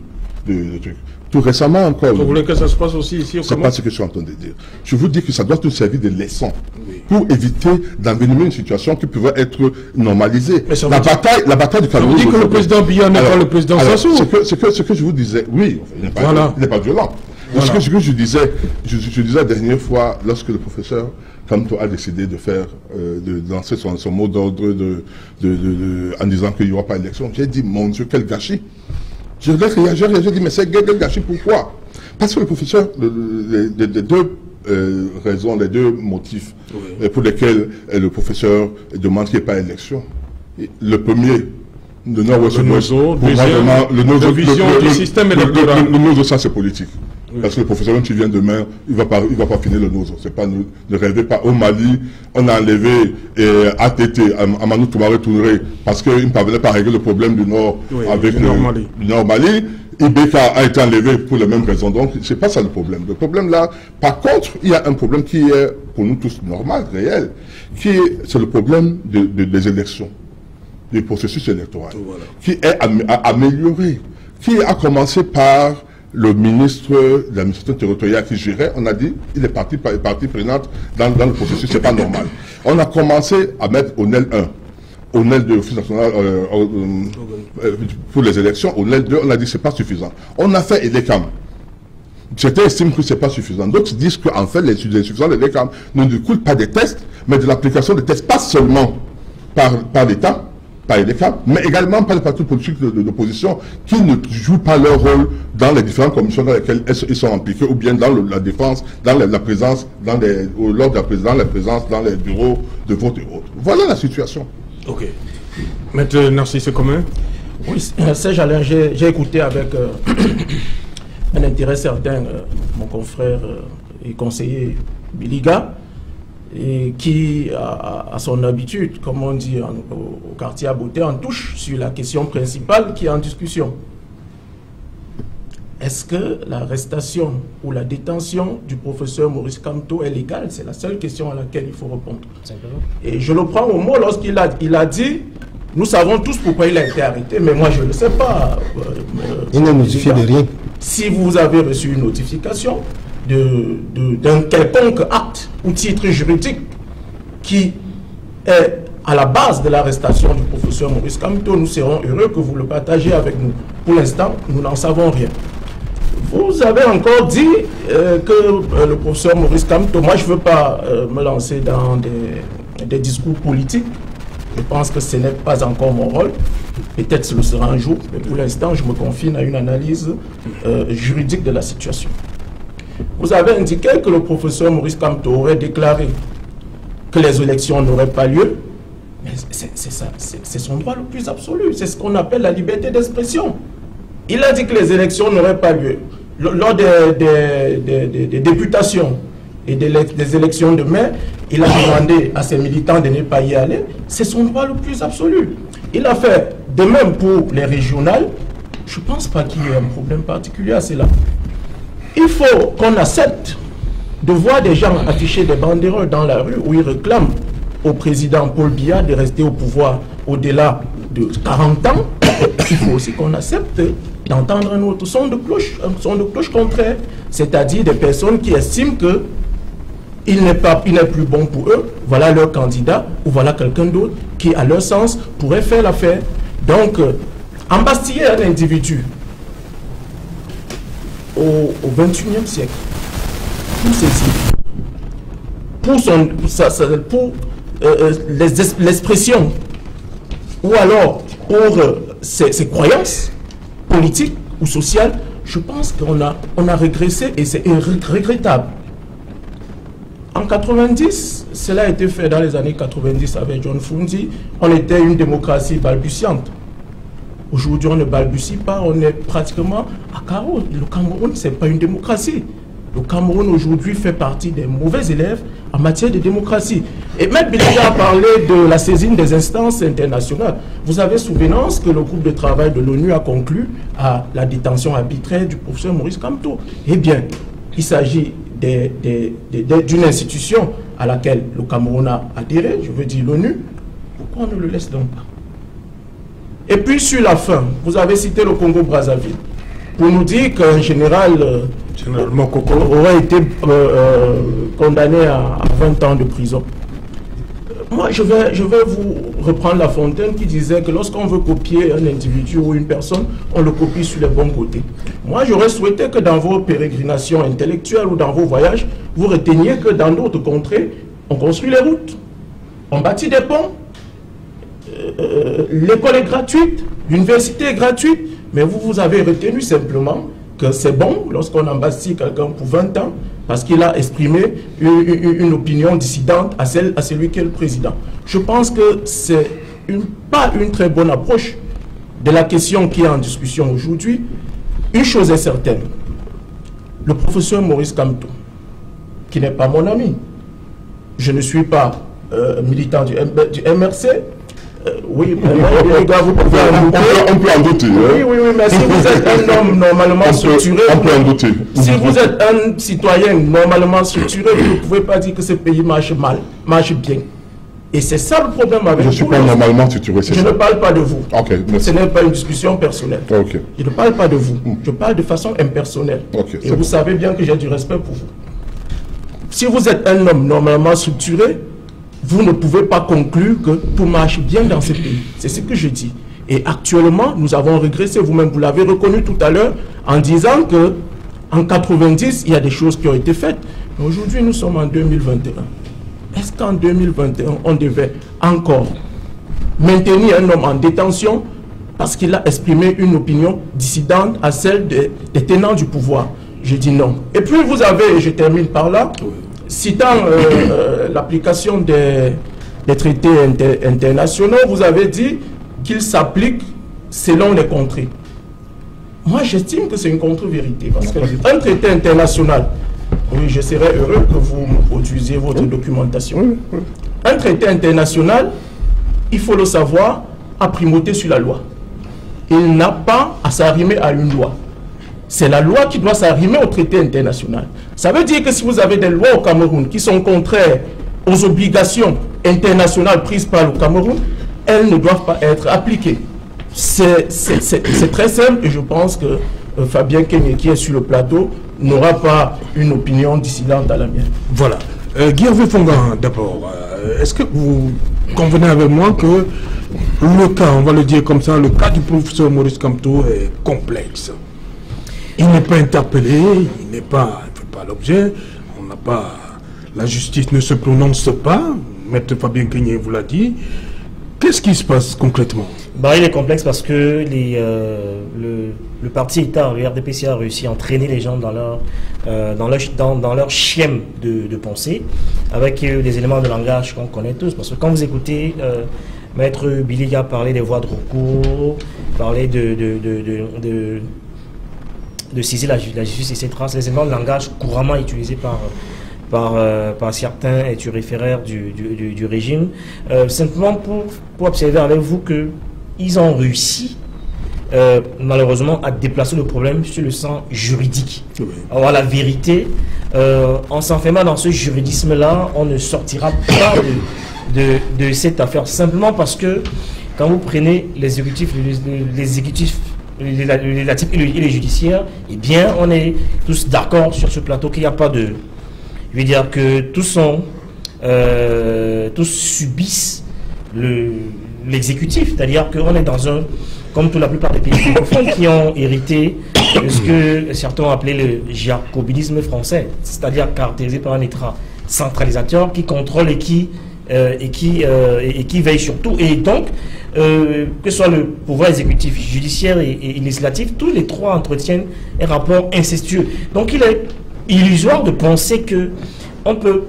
trucs. Tout récemment encore... Vous voulez que ça se passe aussi ici au Cameroun? C'est pas ce que je suis en train de dire. Je vous dis que ça doit nous servir de leçon pour éviter d'envenimer une situation qui pouvait être normalisée. La bataille du Cameroun... Vous dites que le président Biya n'est pas le président Sassou? Ce que je vous disais, oui, il n'est pas violent. Voilà. Ce que je disais la dernière fois, lorsque le professeur Kamto a décidé de faire, de lancer son mot d'ordre en disant qu'il n'y aura pas d'élection, j'ai dit, mon Dieu, quel gâchis. J'ai dit, mais c'est quel gâchis, pourquoi? Parce que le professeur, les 2 raisons, les 2 motifs pour lesquels le professeur demande qu'il n'y ait pas d'élection. Le premier, le nord-ouest, pour moi, vraiment, le nord de ça, c'est politique. Oui. Parce que le professeur, même tu viens demain, il va pas finir le nôtre. C'est pas, ne rêvez pas. Au Mali, on a enlevé ATT, Amadou Toumaré Touré, parce qu'il ne parvenait pas à régler le problème du Nord avec le Nord Mali. Ibeka a été enlevé pour les mêmes raisons. Donc, c'est pas ça le problème. Le problème là, par contre, il y a un problème qui est pour nous tous normal, réel, c'est le problème des élections, du processus électoral, qui est amélioré, qui a commencé par le ministre de l'administration territoriale qui gérait. On a dit, il est parti prenante dans le processus, c'est pas normal. On a commencé à mettre au NEL 1. Au NEL 2, Office national pour les élections, au NEL 2, on a dit que ce n'est pas suffisant. On a fait EDECAM. Certains estiment que ce n'est pas suffisant. D'autres disent qu'en fait, les insuffisances de l'EDECAM ne découlent pas des tests, mais de l'application des tests, pas seulement par l'État, par EDECAM, mais également par les partis politiques d'opposition qui ne jouent pas leur rôle dans les différentes commissions dans lesquelles ils sont impliqués, ou bien dans la défense, dans la présence, lors de la présence dans les bureaux de vote et autres. Voilà la situation. Ok. Maître Narcisse, c'est commun? Oui, Serge Alain, j'ai écouté avec un intérêt certain mon confrère et conseiller Biliga, et qui a son habitude, comme on dit au quartier à Beauté, en touche sur la question principale qui est en discussion. Est-ce que l'arrestation ou la détention du professeur Maurice Kamto est légale? C'est la seule question à laquelle il faut répondre. Et je le prends au mot lorsqu'il a dit, nous savons tous pourquoi il a été arrêté, mais moi je ne sais pas. Il n'est notifié de rien. Si vous avez reçu une notification d'un quelconque acte ou titre juridique qui est à la base de l'arrestation du professeur Maurice Kamto, nous serons heureux que vous le partagiez avec nous. Pour l'instant, nous n'en savons rien. Vous avez encore dit que le professeur Maurice Kamto, moi je ne veux pas me lancer dans des discours politiques, je pense que ce n'est pas encore mon rôle, peut-être ce le sera un jour, mais pour l'instant je me confine à une analyse juridique de la situation. Vous avez indiqué que le professeur Maurice Kamto aurait déclaré que les élections n'auraient pas lieu, mais c'est son droit le plus absolu, c'est ce qu'on appelle la liberté d'expression. Il a dit que les élections n'auraient pas lieu. Lors des députations et des élections de mai, il a demandé à ses militants de ne pas y aller. C'est son droit le plus absolu. Il a fait de même pour les régionales. Je ne pense pas qu'il y ait un problème particulier à cela. Il faut qu'on accepte de voir des gens afficher des banderoles dans la rue où ils réclament au président Paul Biya de rester au pouvoir au-delà de 40 ans. Il faut aussi qu'on accepte d'entendre un autre son de cloche contraire, c'est-à-dire des personnes qui estiment que il n'est plus bon pour eux, voilà leur candidat, ou voilà quelqu'un d'autre qui, à leur sens, pourrait faire l'affaire. Donc, embastiller un individu au XXIe siècle, pour l'expression, ou alors pour ses croyances politiques ou sociales, je pense qu'on a régressé et c'est regrettable. En 90, cela a été fait dans les années 90 avec John Fundi, on était une démocratie balbutiante. Aujourd'hui, on ne balbutie pas, on est pratiquement à carreau. Le Cameroun, ce n'est pas une démocratie. Le Cameroun, aujourd'hui, fait partie des mauvais élèves en matière de démocratie. Et même Biliga a parlé de la saisine des instances internationales. Vous avez souvenance que le groupe de travail de l'ONU a conclu à la détention arbitraire du professeur Maurice Kamto. Eh bien, il s'agit d'une institution à laquelle le Cameroun a adhéré, je veux dire l'ONU. Pourquoi on ne le laisse donc pas? Et puis sur la fin, vous avez cité le Congo-Brazzaville pour nous dire qu'un général aurait été condamné à 20 ans de prison. Moi, je vais vous reprendre La Fontaine qui disait que lorsqu'on veut copier un individu ou une personne, on le copie sur les bons côtés. Moi, j'aurais souhaité que dans vos pérégrinations intellectuelles ou dans vos voyages, vous reteniez que dans d'autres contrées, on construit les routes, on bâtit des ponts, l'école est gratuite, l'université est gratuite, mais vous avez retenu simplement que c'est bon lorsqu'on embastit quelqu'un pour 20 ans parce qu'il a exprimé une opinion dissidente à celui qui est le président. Je pense que c'est pas une très bonne approche de la question qui est en discussion aujourd'hui. Une chose est certaine, le professeur Maurice Kamto, qui n'est pas mon ami, je ne suis pas militant du MRC. Oui, les gars, vous pouvez on peut en douter. Oui, mais si vous êtes un homme normalement structuré, on peut en douter. Si vous êtes un citoyen normalement structuré, vous ne pouvez pas dire que ce pays marche mal, marche bien. Et c'est ça le problème avec vous. Je ne suis pas normalement structuré, c'est ça. Je ne parle pas de vous. Ok, merci. Ce n'est pas une discussion personnelle. Ok. Je ne parle pas de vous. Je parle de façon impersonnelle. Ok, et vous savez bien que j'ai du respect pour vous. Si vous êtes un homme normalement structuré, vous ne pouvez pas conclure que tout marche bien dans ce pays. C'est ce que je dis. Et actuellement, nous avons régressé. Vous-même, vous l'avez reconnu tout à l'heure en disant que en 90, il y a des choses qui ont été faites. Mais aujourd'hui, nous sommes en 2021. Est-ce qu'en 2021, on devait encore maintenir un homme en détention parce qu'il a exprimé une opinion dissidente à celle des tenants du pouvoir? Je dis non. Et puis vous avez, et je termine par là, citant l'application des traités internationaux, vous avez dit qu'ils s'appliquent selon les contrées. Moi, j'estime que c'est une contre-vérité. Parce qu'un traité international, oui, je serais heureux que vous me produisiez votre documentation. Un traité international, il faut le savoir, a primauté sur la loi. Il n'a pas à s'arrimer à une loi. C'est la loi qui doit s'arrimer au traité international. Ça veut dire que si vous avez des lois au Cameroun qui sont contraires aux obligations internationales prises par le Cameroun, elles ne doivent pas être appliquées. C'est très simple et je pense que Fabien Kenyé, qui est sur le plateau, n'aura pas une opinion dissidente à la mienne. Voilà. Guy-Hervé Fongan, d'abord, est-ce que vous convenez avec moi que le cas, on va le dire comme ça, le cas du professeur Maurice Kamto est complexe? Il n'est pas interpellé, il ne fait pas l'objet, on n'a pas, la justice ne se prononce pas, Maître Fabien Kenyé vous l'a dit. Qu'est-ce qui se passe concrètement? Il est complexe parce que le parti État, le RDPC, a réussi à entraîner les gens dans leur schème de pensée, avec des éléments de langage qu'on connaît tous. Parce que quand vous écoutez Maître Biliga parler des voies de recours, parler de saisir la justice, etc., c'est des éléments de langage couramment utilisés par certains référaires du régime, simplement pour observer avec vous qu'ils ont réussi malheureusement à déplacer le problème sur le sang juridique. Oui. Alors la vérité, en s'enfermant dans ce juridisme-là, on ne sortira pas de cette affaire, simplement parce que quand vous prenez les exécutifs législatifs et les judiciaires, eh bien on est tous d'accord sur ce plateau qu'il n'y a pas de... Je veux dire que tous subissent l'exécutif, c'est-à-dire qu'on est dans un, comme toute la plupart des pays francophones qui ont hérité de ce que certains ont appelé le jacobinisme français, c'est-à-dire caractérisé par un État centralisateur qui contrôle et qui veille sur tout. Et donc, que ce soit le pouvoir exécutif, judiciaire et législatif, tous les trois entretiennent un rapport incestueux. Donc il est illusoire de penser que on peut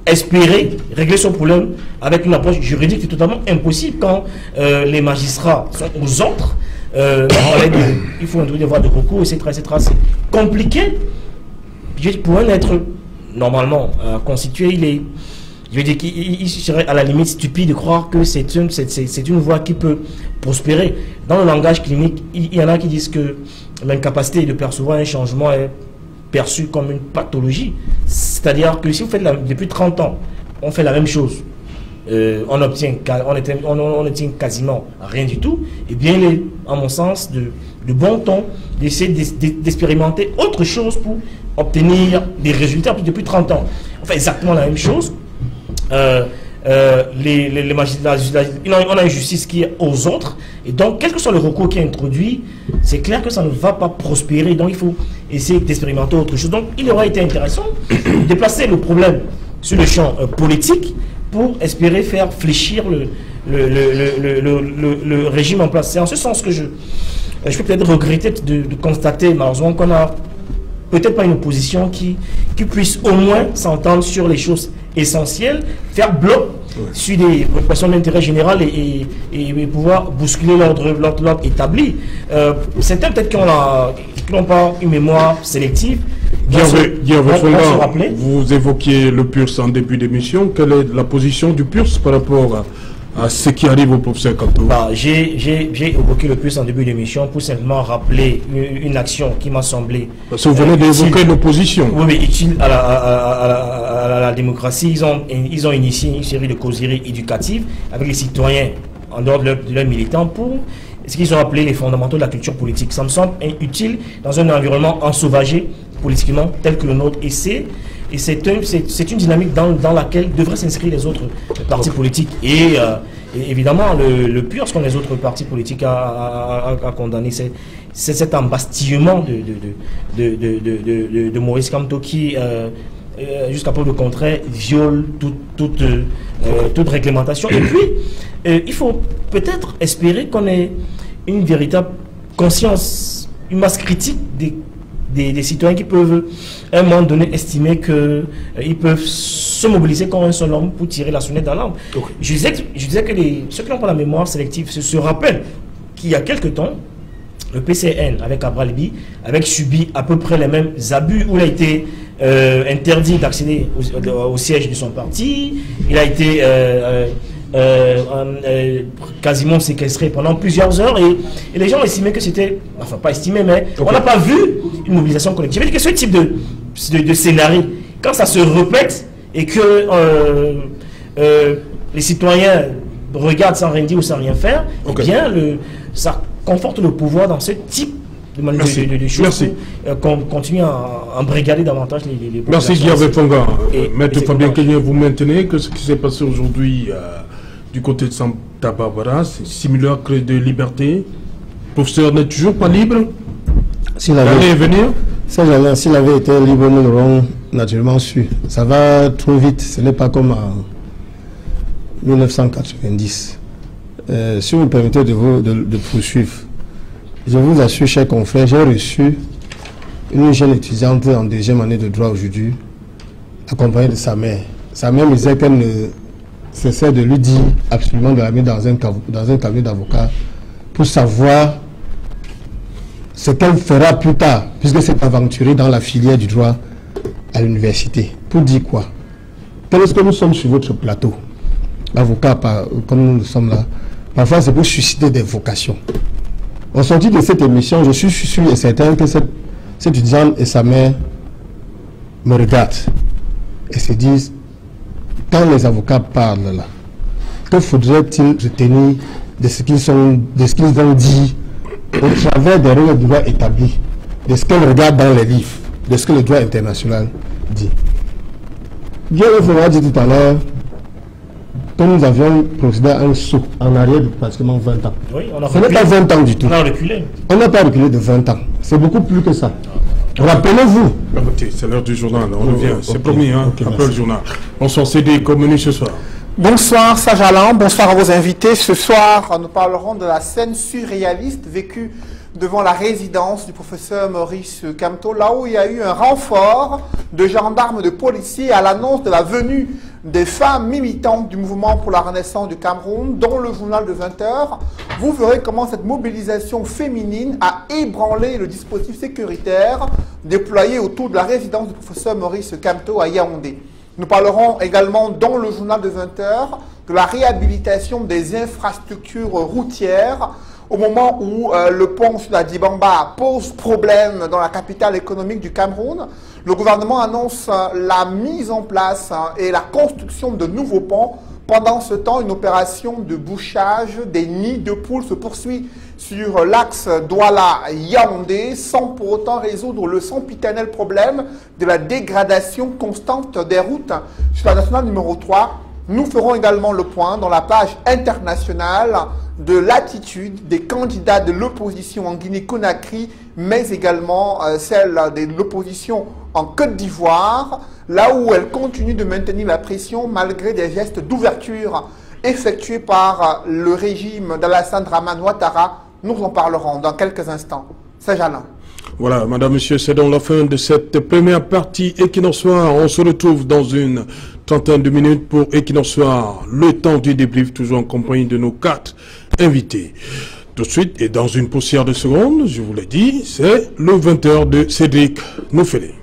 espérer régler son problème avec une approche juridique. C'est totalement impossible quand les magistrats sont aux autres. Il faut introduire des voies de recours, etc. C'est compliqué. Pour un être normalement constitué, je veux dire qu'il serait à la limite stupide de croire que c'est une voie qui peut prospérer. Dans le langage clinique, il y en a qui disent que l'incapacité de percevoir un changement est perçue comme une pathologie. C'est-à-dire que si vous faites depuis 30 ans, on fait la même chose, on obtient quasiment rien du tout, et bien il est, à mon sens, de bon ton d'essayer d'expérimenter autre chose pour obtenir des résultats. Depuis 30 ans, on fait exactement la même chose. Les magistrats, on a une justice qui est aux autres, et donc quel que soit le recours qui est introduit, c'est clair que ça ne va pas prospérer. Donc il faut essayer d'expérimenter autre chose. Donc il aurait été intéressant de placer le problème sur le champ politique pour espérer faire fléchir le régime en place. C'est en ce sens que je peux peut-être regretter de constater malheureusement qu'on a peut-être pas une opposition qui puisse au moins s'entendre sur les choses essentielles, faire bloc sur des préoccupations d'intérêt général et pouvoir bousculer l'ordre établi. Certains peut-être qui n'ont pas une mémoire sélective Vous évoquiez le PURS en début d'émission. Quelle est la position du PURS par rapport à ce qui arrive au professeur Kamto? J'ai évoqué le PURS en début d'émission pour simplement rappeler une action qui m'a semblé... Parce que vous venez d'évoquer l'opposition. Oui, mais utile à la démocratie. Ils ont initié une série de causeries éducatives avec les citoyens en dehors de leurs militants pour ce qu'ils ont appelé les fondamentaux de la culture politique. Ça me semble utile dans un environnement ensauvagé politiquement tel que le nôtre. Et c'est une dynamique dans laquelle devraient s'inscrire les autres partis politiques. Et évidemment, le PURS, comme les autres partis politiques, a condamné cet embastillement de Maurice Kamto qui, jusqu'à preuve de contraire, viole toute réglementation. Et puis, il faut peut-être espérer qu'on ait une véritable conscience, une masse critique des citoyens qui peuvent, à un moment donné, estimer qu'ils peuvent se mobiliser comme un seul homme pour tirer la sonnette d'alarme. Okay. Je disais que ceux qui n'ont pas la mémoire sélective se rappellent qu'il y a quelque temps, le PCN, avec Abralibi, avait subi à peu près les mêmes abus où il a été interdit d'accéder au siège de son parti, il a été quasiment séquestré pendant plusieurs heures et les gens estimaient que c'était, enfin pas estimé, mais okay. On n'a pas vu une mobilisation collective. Je veux dire que ce type de scénario, quand ça se répète et que les citoyens regardent sans rien dire ou sans rien faire, okay. Eh bien ça conforte le pouvoir dans ce type de choses qu'on continue à embrigader davantage les Merci Guillaume Fonga. Maître Fabien Kenye, vous maintenez que ce qui s'est passé aujourd'hui du côté de Santa Barbara, c'est simulacre de liberté. Le professeur n'est toujours pas libre d'aller et venir. S'il avait été libre, nous l'aurons naturellement su. Ça va trop vite, ce n'est pas comme en 1990. Si vous me permettez de poursuivre, je vous assure, chers confrères, j'ai reçu une jeune étudiante en deuxième année de droit aujourd'hui, accompagnée de sa mère. Sa mère me disait qu'elle ne cessait de lui dire absolument de la mettre dans un cabinet d'avocat pour savoir ce qu'elle fera plus tard, puisque c'est aventurée dans la filière du droit à l'université. Pour dire quoi? Est-ce que nous sommes sur votre plateau, avocat comme nous sommes là? Parfois, c'est pour susciter des vocations. Au sortir de cette émission, je suis sûr et certain que cette étudiante et sa mère me regardent et se disent, quand les avocats parlent là, que faudrait-il retenir de ce qu'ils ont dit au travers des règles de droit établies, de ce qu'elles regardent dans les livres, de ce que le droit international dit. Bien, il faudra dire tout à l'heure que nous avions procédé à un saut en arrière de pratiquement 20 ans. Oui, ce n'est pas 20 ans du tout. On a reculé. On n'a pas reculé de 20 ans. C'est beaucoup plus que ça. Rappelez-vous. C'est l'heure du journal, on revient. C'est promis, hein, après le journal. Bonsoir, CD, comme menu ce soir. Bonsoir, Sage Alain. Bonsoir à vos invités. Ce soir, nous parlerons de la scène surréaliste vécue devant la résidence du professeur Maurice Kamto, là où il y a eu un renfort de gendarmes, de policiers à l'annonce de la venue des femmes militantes du mouvement pour la renaissance du Cameroun, dont le journal de 20h. Vous verrez comment cette mobilisation féminine a ébranlé le dispositif sécuritaire déployé autour de la résidence du professeur Maurice Kamto à Yaoundé. Nous parlerons également dans le journal de 20h de la réhabilitation des infrastructures routières au moment où le pont sur la Dibamba pose problème dans la capitale économique du Cameroun. Le gouvernement annonce la mise en place et la construction de nouveaux ponts. Pendant ce temps, une opération de bouchage des nids de poules se poursuit sur l'axe Douala-Yaoundé sans pour autant résoudre le sempiternel problème de la dégradation constante des routes sur la nationale numéro 3. Nous ferons également le point dans la page internationale de l'attitude des candidats de l'opposition en Guinée-Conakry, mais également celle de l'opposition en Côte d'Ivoire, là où elle continue de maintenir la pression malgré des gestes d'ouverture effectués par le régime d'Alassane Dramane Ouattara. Nous en parlerons dans quelques instants. C'est Jalin. Voilà, madame, monsieur, c'est donc la fin de cette première partie Equinox Soir. On se retrouve dans une trentaine de minutes pour Equinox Soir. Le temps du débrief, toujours en compagnie de nos 4 invités. Tout de suite, et dans une poussière de secondes, je vous l'ai dit, c'est le 20h de Cédric Noufélé.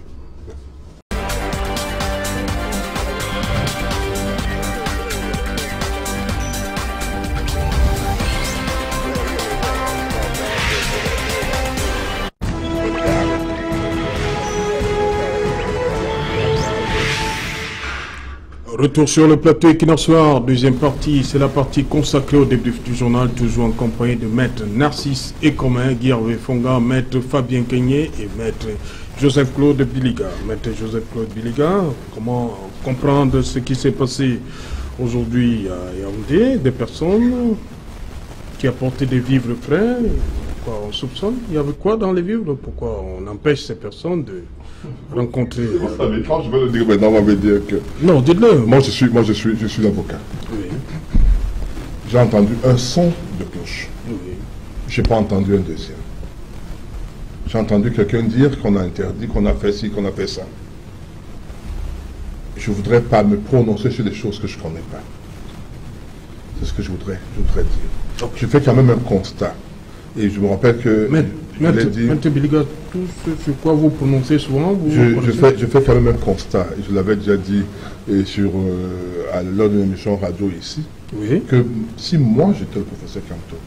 Retour sur le plateau Equinoxoir, deuxième partie, c'est la partie consacrée au débrief du journal, toujours en compagnie de Maître Narcisse Ecomin, Guy-Hervé Fonga, Maître Fabien Keigné et Maître Joseph-Claude Biliga. Maître Joseph-Claude Biliga, comment comprendre ce qui s'est passé aujourd'hui à Yaoundé, des personnes qui apportaient des vivres frais, pourquoi on soupçonne? Il y avait quoi dans les vivres? Pourquoi on empêche ces personnes de rencontrer... Vous savez, quand je vais le dire maintenant, on va me dire que... Non, dites-le. Moi, je suis avocat. Oui. J'ai entendu un son de cloche. Oui. Je n'ai pas entendu un deuxième. J'ai entendu quelqu'un dire qu'on a interdit, qu'on a fait ci, qu'on a fait ça. Je ne voudrais pas me prononcer sur des choses que je ne connais pas. C'est ce que je voudrais dire. Donc, je fais quand même un constat. Et je me rappelle que... Maître Biliga, tout ce sur quoi vous prononcez souvent, je fais quand même un constat. Et je l'avais déjà dit lors d'une émission radio ici. Oui. Que si moi j'étais le professeur Kamto,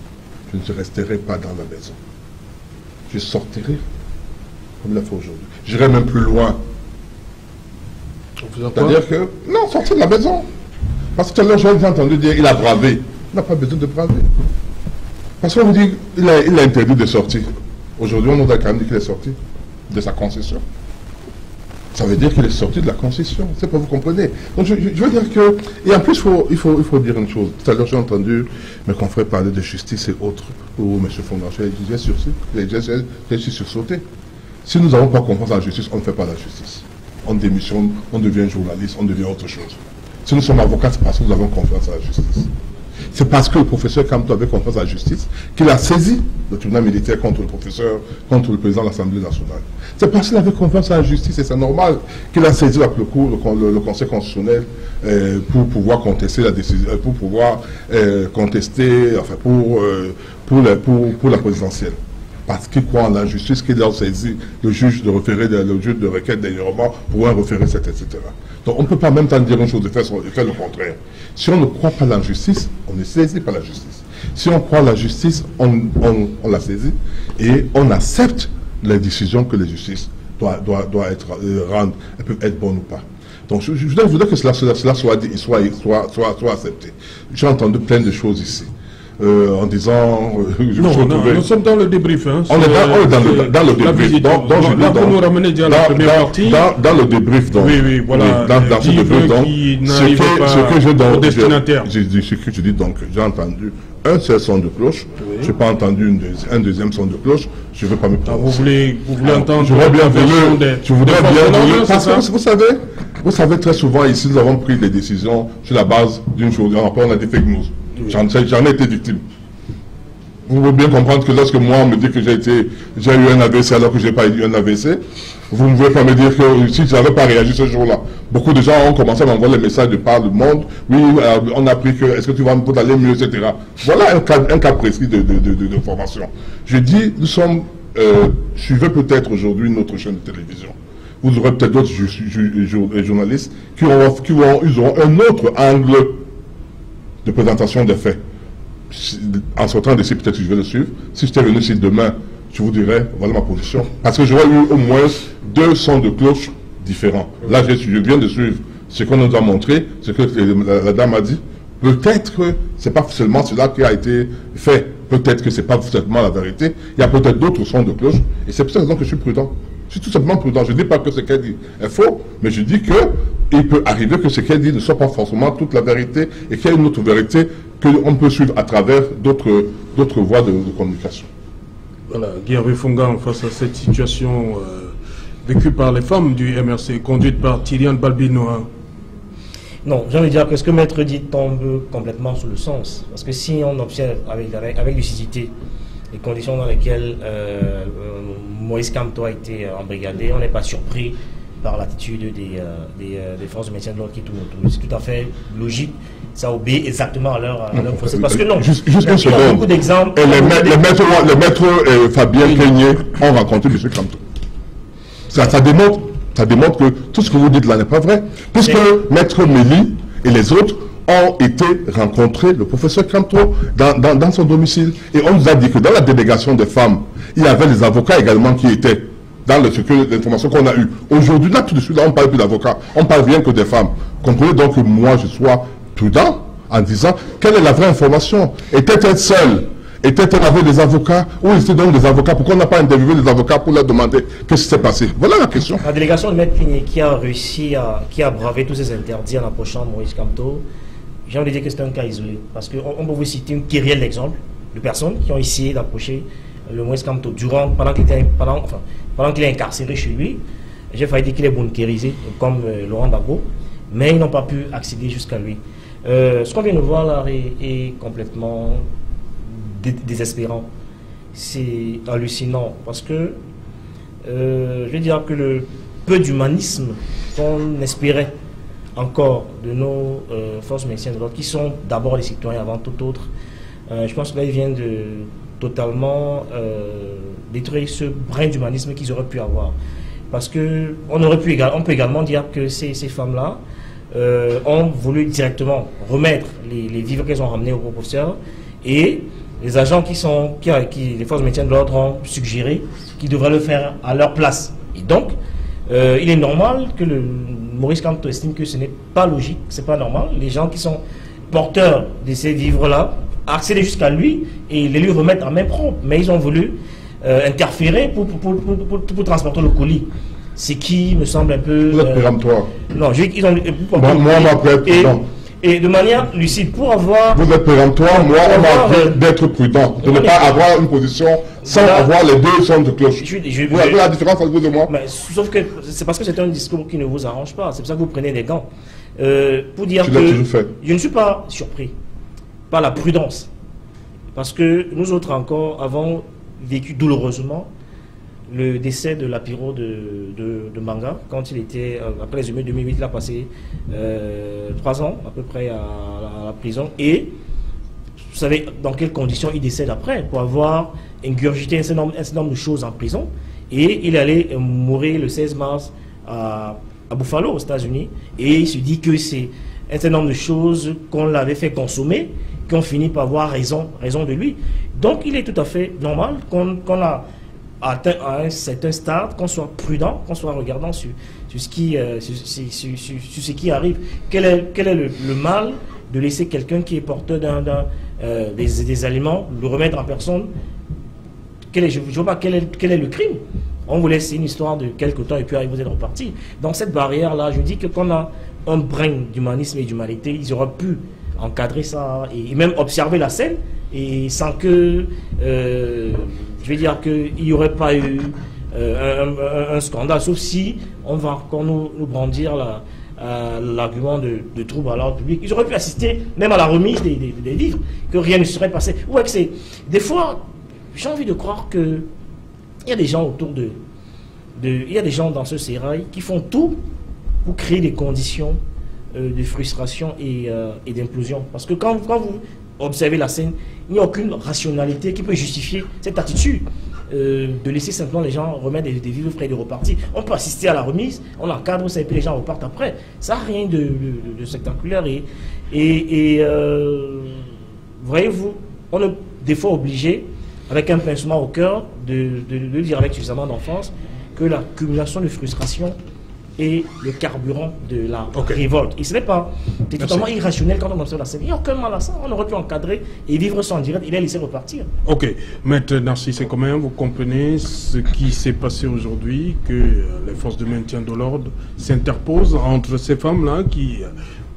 je ne resterais pas dans la maison. Je sortirais comme il a fait aujourd'hui. J'irais même plus loin. C'est-à-dire que... Non, sortir de la maison. Parce que tout à l'heure, j'ai entendu dire il a bravé. Il n'a pas besoin de braver. Parce qu'on vous dit il a interdit de sortir. Aujourd'hui, on nous a quand même dit qu'il est sorti de sa concession. Ça veut dire qu'il est sorti de la concession. C'est pas, vous comprenez. Donc je veux dire que... Et en plus, il faut dire une chose. Tout à l'heure, j'ai entendu mes confrères parler de justice et autres. Ou M. Fondaché, j'ai sursauté. Si nous n'avons pas confiance à la justice, on ne fait pas la justice. On démissionne, on devient journaliste, on devient autre chose. Si nous sommes avocats, c'est parce que nous avons confiance à la justice. C'est parce que le professeur Kamto avait confiance à la justice qu'il a saisi le tribunal militaire contre le président de l'Assemblée nationale. C'est parce qu'il avait confiance à la justice et c'est normal qu'il a saisi le Conseil constitutionnel pour pouvoir contester la décision, pour pouvoir contester, enfin pour la présidentielle. Parce qu'il croit en la justice, qu'il a saisi le juge de requête d'ignorement pour un référé, etc. Donc on ne peut pas même temps dire une chose et faire le contraire. Si on ne croit pas à la justice, on est saisi par la justice. Si on croit à la justice, on la saisit et on accepte les décisions que la justice doit rendre. Elles peuvent être bonnes ou pas. Donc je voudrais que cela soit dit, soit accepté. J'ai entendu plein de choses ici. En disant... nous sommes dans le débrief. Hein, on est dans le débrief. Vous nous ramenez déjà la première partie. Dans le débrief, donc. Oui, voilà. Dans ce débrief, donc. Ce que je dis, donc, j'ai entendu un seul son de cloche. Oui. Je n'ai pas entendu un deuxième son de cloche. Je ne veux pas me prononcer. Vous voulez entendre... Je voudrais bien voulu... Parce que vous savez, très souvent, ici, nous avons pris des décisions sur la base d'une chose. On a des fake news. J'en ai été victime. Vous pouvez bien comprendre que lorsque moi on me dit que j'ai eu un AVC alors que je n'ai pas eu un AVC, vous ne pouvez pas me dire que si je n'avais pas réagi ce jour-là. Beaucoup de gens ont commencé à m'envoyer les messages de par le monde. Oui, on a appris que est-ce que tu vas aller mieux, etc. Voilà un cas précis de formation. Je dis, nous sommes, suivez peut-être aujourd'hui notre chaîne de télévision. Vous aurez peut-être d'autres journalistes qui auront un autre angle de présentation des faits. En sortant d'ici, peut-être que je vais le suivre. Si j'étais venu ici demain, je vous dirais, voilà ma position. Parce que j'aurais eu au moins 2 sons de cloche différents. Là, je viens de suivre ce qu'on nous a montré, ce que la dame a dit. Peut-être que ce n'est pas seulement cela qui a été fait. Peut-être que ce n'est pas seulement la vérité. Il y a peut-être d'autres sons de cloche. Et c'est pour cette raison que je suis prudent. Je suis tout simplement prudent. Je ne dis pas que ce qu'elle dit est faux, mais je dis qu'il peut arriver que ce qu'elle dit ne soit pas forcément toute la vérité et qu'il y a une autre vérité qu'on peut suivre à travers d'autres voies de communication. Voilà, Guy-Hervé Fonga, face à cette situation vécue par les femmes du MRC, conduite par Tyriane Balbino. Non, j'ai envie de dire que ce que Maître dit tombe complètement sous le sens. Parce que si on observe avec lucidité les conditions dans lesquelles Moïse Kamto a été embrigadé, on n'est pas surpris par l'attitude des forces de maintien de l'ordre qui tournent autour. C'est tout à fait logique. Ça obéit exactement à leur procès. Parce que non, juste une seconde. Il y a beaucoup d'exemples. Les maîtres Fabien Keigné ont rencontré M. Kamto. Ça démontre que tout ce que vous dites là n'est pas vrai. Puisque Maître Méli et les autres ont été rencontrer le professeur Kamto dans son domicile. Et on nous a dit que dans la délégation des femmes, il y avait les avocats également qui étaient dans l'information qu'on a eue. Aujourd'hui, là, tout de suite, là, on ne parle plus d'avocats. On ne parle rien que des femmes. Comprenez donc que moi, je sois prudent en disant quelle est la vraie information. Était-elle seule? Était-elle avec des avocats? Où étaient donc des avocats? Pourquoi on n'a pas interviewé des avocats pour leur demander qu'est-ce qui s'est passé? Voilà la question. La délégation de Maître Pigné qui a réussi qui a bravé tous ces interdits en approchant Maurice Kamto, j'ai envie de dire que c'est un cas isolé. Parce qu'on peut vous citer une kyrielle d'exemples de personnes qui ont essayé d'approcher le Maurice Kamto pendant qu'il est incarcéré chez lui. J'ai failli dire qu'il est bunkérisé, comme Laurent Gbagbo, mais ils n'ont pas pu accéder jusqu'à lui. Ce qu'on vient de voir là est complètement désespérant. C'est hallucinant parce que je veux dire que le peu d'humanisme qu'on espérait encore de nos forces médecines de l'ordre, qui sont d'abord les citoyens avant tout autre, je pense que là ils viennent de totalement détruire ce brin d'humanisme qu'ils auraient pu avoir. Parce que on peut également dire que ces femmes-là ont voulu directement remettre les vivres qu'elles ont ramenés au professeur, et les agents les forces médecines de l'ordre ont suggéré qu'ils devraient le faire à leur place. Et donc, il est normal que le Maurice Kamto estime que ce n'est pas logique, c'est pas normal. Les gens qui sont porteurs de ces vivres-là accéder jusqu'à lui et les lui remettre en main propre. Mais ils ont voulu interférer pour transporter le colis. Ce qui me semble un peu... Vous êtes péremptoire. Non, ils ont... moi, on m'a prudent. Et de manière lucide, pour avoir... Vous êtes péremptoire, moi, on m'a appris d'être prudent, de ne pas avoir une position sans avoir les deux sons de cloche. Vous avez la différence entre vous et moi? Mais, sauf que c'est parce que c'est un discours qui ne vous arrange pas. C'est pour ça que vous prenez des gants. Pour dire que je ne suis pas surpris par la prudence. Parce que nous autres encore avons vécu douloureusement le décès de Lapiro de Manga, quand il était, après les émeutes de 2008, il a passé 3 ans à peu près à la prison. Et vous savez dans quelles conditions il décède après, pour avoir ingurgité un certain nombre de choses en prison. Et il allait mourir le 16 mars à Buffalo, aux États-Unis. Et il se dit que c'est un certain nombre de choses qu'on l'avait fait consommer, qui ont fini par avoir raison de lui. Donc il est tout à fait normal qu'on a atteint à un certain stade, qu'on soit prudent, qu'on soit regardant sur ce qui arrive. Quel est le mal de laisser quelqu'un qui est porteur des aliments, le remettre en personne? Je ne vois pas quel est le crime. On vous laisse une histoire de quelque temps et puis vous êtes reparti. Donc cette barrière-là, je dis que qu'on a un brin d'humanisme et d'humanité, ils auraient pu encadrer ça et même observer la scène, et sans que, je vais dire qu'il n'y aurait pas eu un scandale, sauf si on va encore nous brandir l'argument de trouble à l'ordre public. Ils auraient pu assister même à la remise des livres, que rien ne serait passé. Ouais, des fois, j'ai envie de croire que il y a des gens autour il y a des gens dans ce sérail qui font tout pour créer des conditions de frustration et d'implosion. Parce que quand vous observez la scène, il n'y a aucune rationalité qui peut justifier cette attitude de laisser simplement les gens remettre des vivres frais de repartir. On peut assister à la remise, on encadre ça et puis les gens repartent après. Ça n'a rien de spectaculaire. Et voyez-vous, on est des fois obligé, avec un pincement au cœur, de dire avec suffisamment d'enfance que la cumulation de frustration est le carburant de la révolte. Et ce n'est pas totalement irrationnel quand on observe la scène. Il n'y a aucun mal à ça. On aurait pu encadrer et vivre ça en direct et les laisser repartir. Ok. Maître Narcisse, comment vous comprenez ce qui s'est passé aujourd'hui, que les forces de maintien de l'ordre s'interposent entre ces femmes-là qui